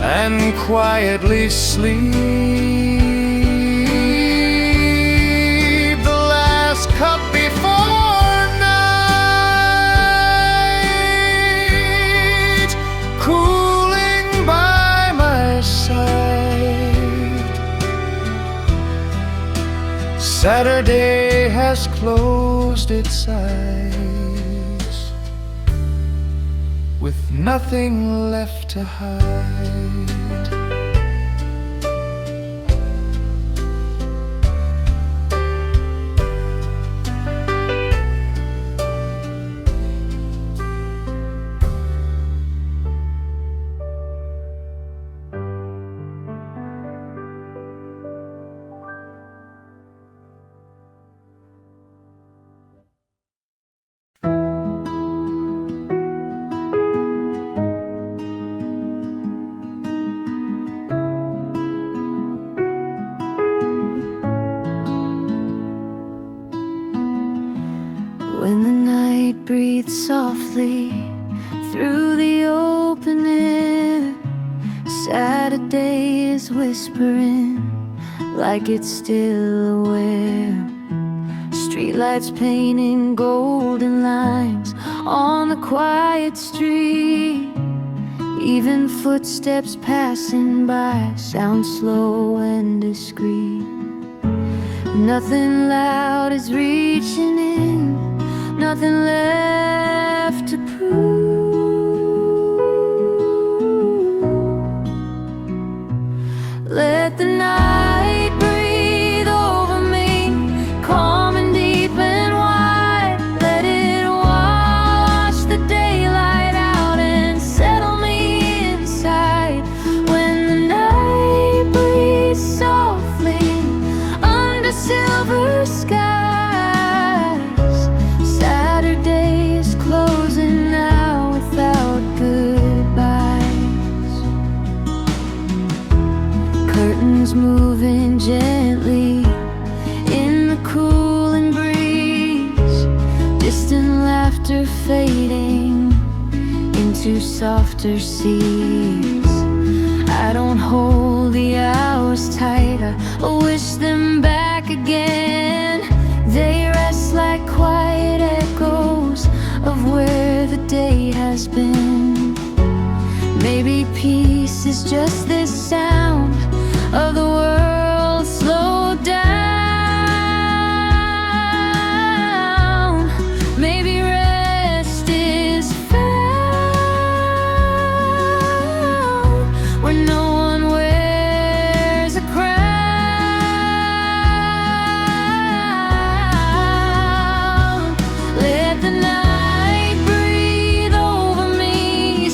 and quietly sleep. The last cup before night, cooling by my side. Saturday has closed its eyes with nothing left to hide. When the night breathes softly through the open air, Saturday is whispering like it's still aware. Streetlights painting golden lines on the quiet street. Even footsteps passing by sound slow and discreet. Nothing loud is reaching in, nothing left to prove. Let the night breathe over me, calm and deep and wide. Let it wash the daylight out and settle me inside. When the night breathes softly under silver skies, moving gently in the cooling breeze. Distant laughter fading into softer seas. I don't hold the hours tight, I wish them back again. They rest like quiet echoes of where the day has been. Maybe peace is just this sound of the world slowed down. Maybe rest is found where no one wears a crown. Let the night breathe over me,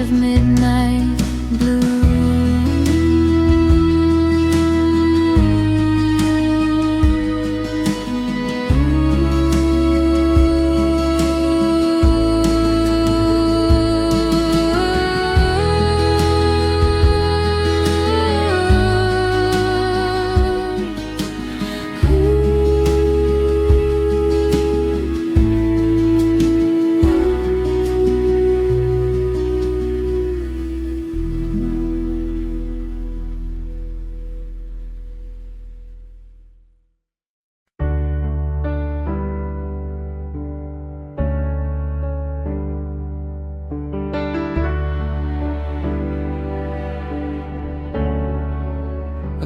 of midnight blue.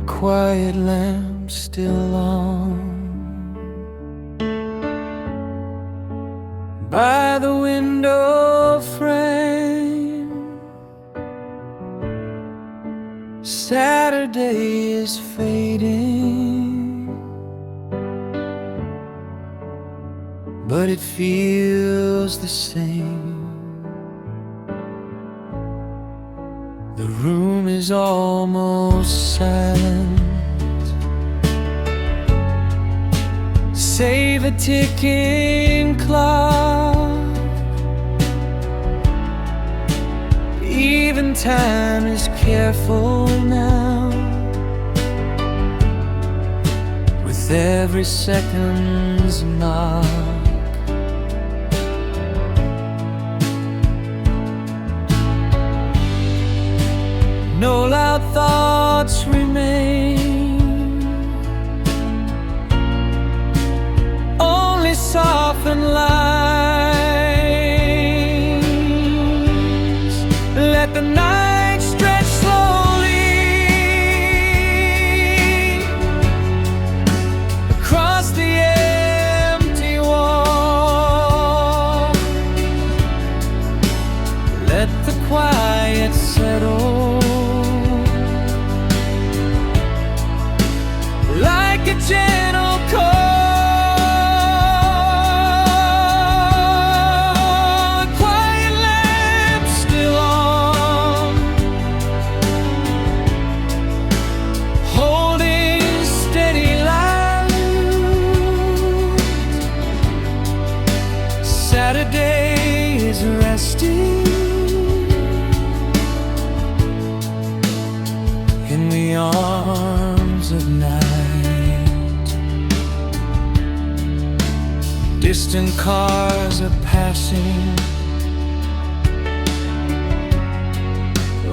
Quiet lamp still on by the window frame. Saturday is fading, but it feels the same. The room is almost silent, save a ticking clock. Even time is careful now, with every second's knock. No loud thoughts remain, only softened lines. Let the night stretch slowly across the empty wall. Let the quiet settle like a gentle call. A quiet lamp still on, holding steady light. Saturday is resting in the arms of night. Distant cars are passing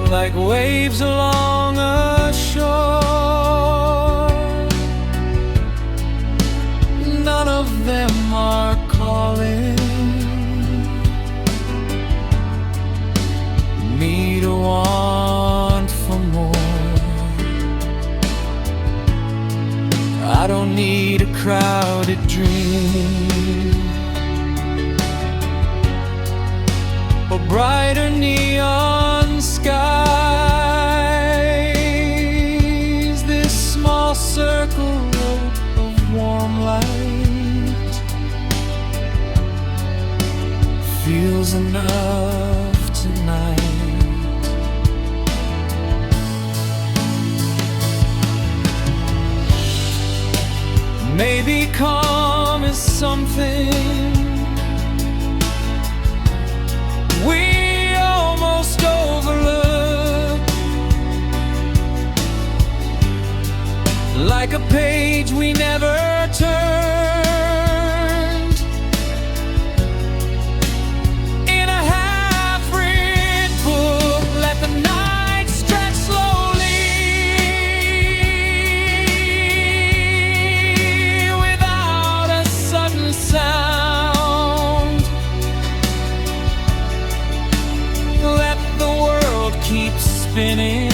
like waves along a shore. None of them are calling me to want for more. I don't need a crowded dream or brighter neon skies. This small circle of warm light feels enough tonight. Maybe calm is something we almost overlook, like a page we never turned in a half-read book. Let the night stretch slowly without a sudden sound. Let the world keep spinning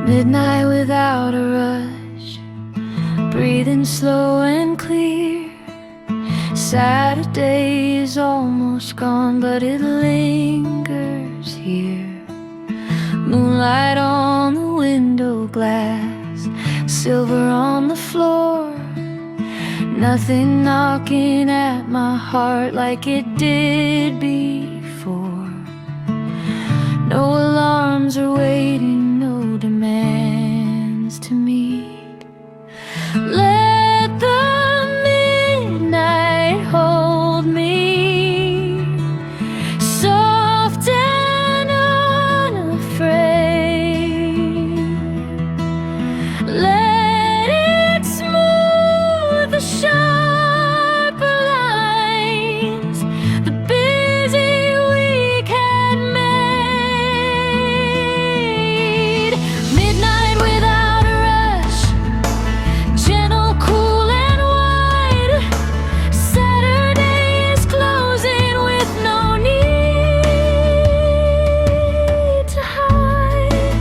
Midnight without a rush, breathing slow and clear. Saturday is almost gone, but it lingers here. Moonlight on the window glass, silver on the floor. Nothing knocking at my heart like it did before. No alarms are waiting, no demands to meet. Let the midnight hold me, soft and unafraid. Let it smooth the sharper lines the busy week had made. Midnight without a rush, gentle, cool and wide. Saturday is closing with no need to hide.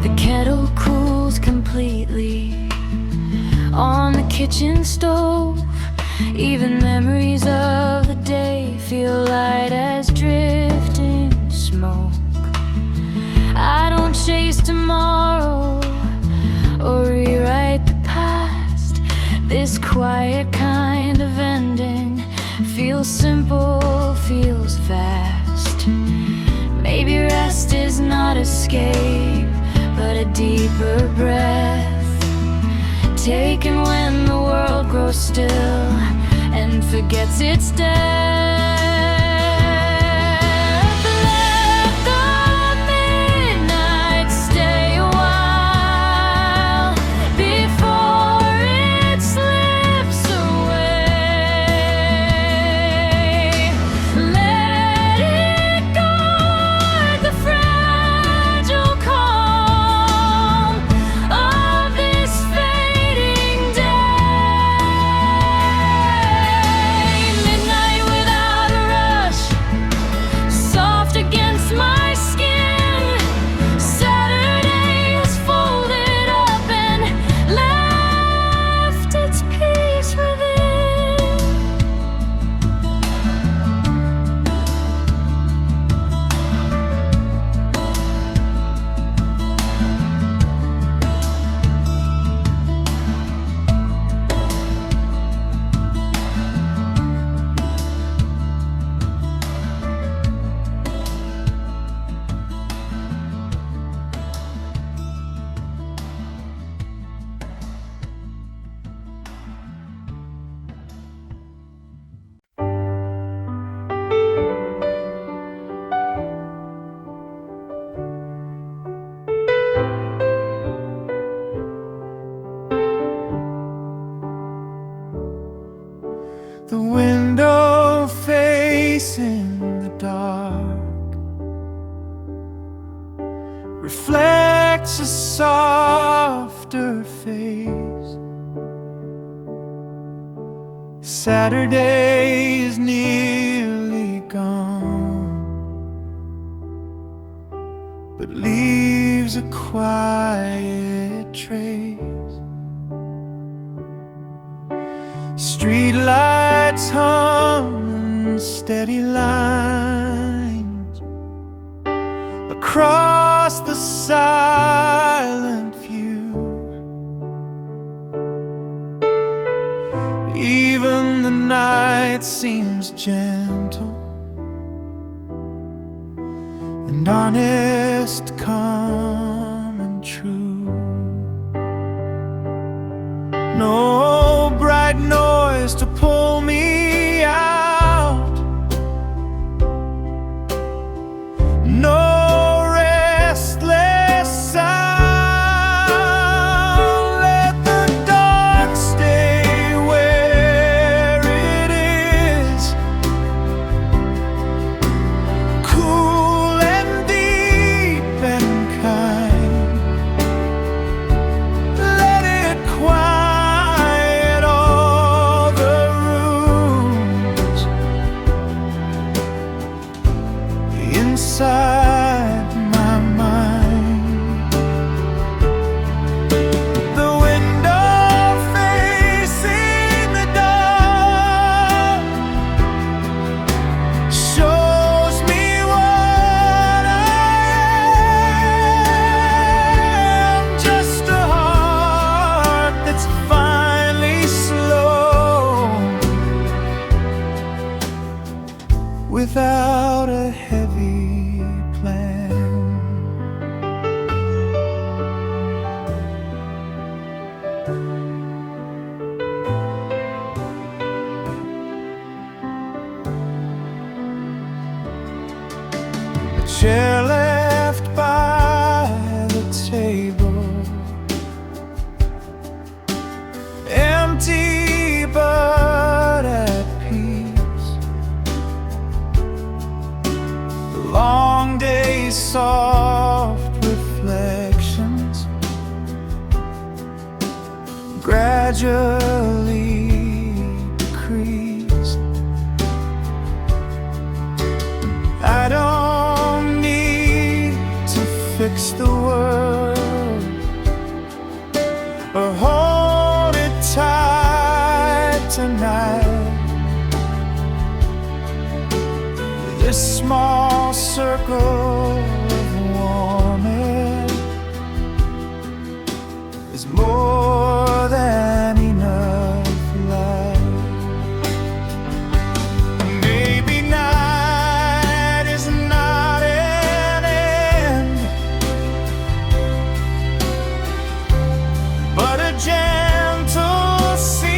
The kettle cools completely on the kitchen stove. Even memories of the day feel light as drifting smoke. I don't chase tomorrow or rewrite the past. This quiet kind of ending feels simple, feels fast. Maybe rest is not escape, but a deeper breath, taken when the world grows still and forgets its death. Let the midnight stay a while before it slips away. Let it guard the fragile calm of this fading day. Midnight without a rush, soft against my skin. Saturday is folded up and left its peace within. The window facing the dark reflects a softer face. Saturday is nearly gone, but leaves a quiet trace. Street lights hum in steady lines across the silent view. Even the night seems gentle and honest, calm and true. No bright noise to pull me out, no restless sound. Let the dark stay where it is, cool and deep and kind. Let it quiet chair left by the table, empty but at peace. The long day's soft reflections gradually decrease. I don't need to fix the world or hold it tight tonight. This small circle of warmth is more than enough light. Maybe night is not an end, but a gentle sea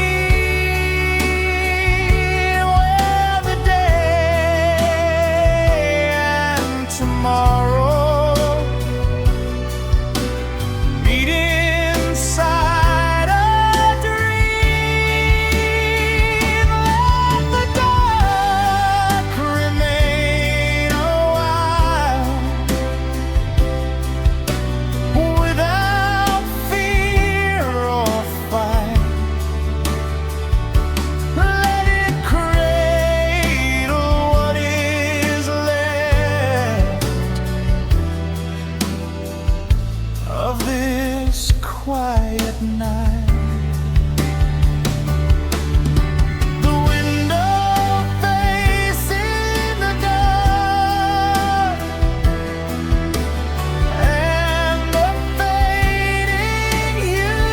where the day and tomorrow meet inside a dream. Let the dark remain a while without fear or fight. Let it cradle what is left of this quiet night. The window facing the dark and the fading hue.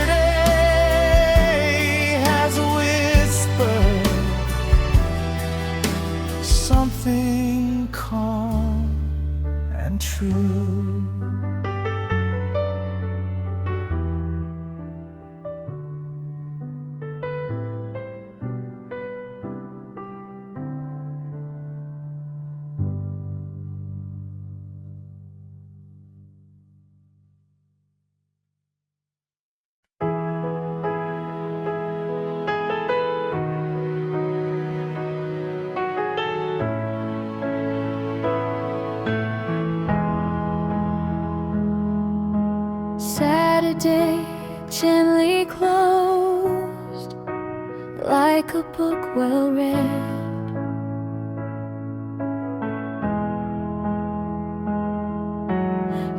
Saturday has whispered something calm and true. Saturday gently closed like a book well read.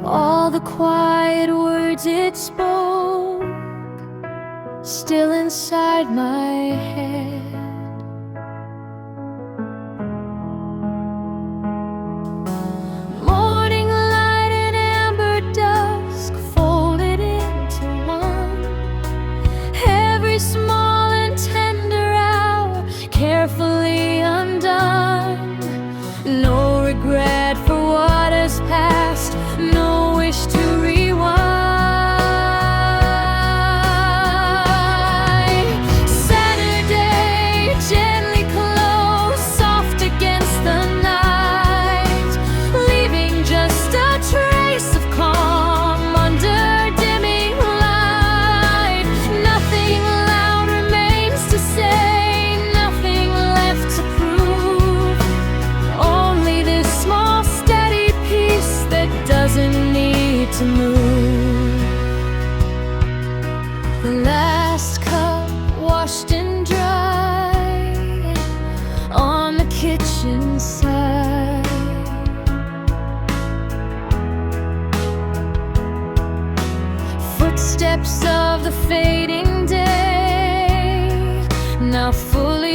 All the quiet words it spoke still inside my head. Morning light and amber dusk folded into one. Every small and tender hour carefully undone. No regret for what has passed, no wish to rewind. Saturday gently closed, soft against the night, leaving just a trace of calm under dimming light. Nothing loud remains to say, nothing left to prove. Only this small steady peace that doesn't need to move. The last cup washed and dry on the kitchen side. Footsteps of the fading day now fully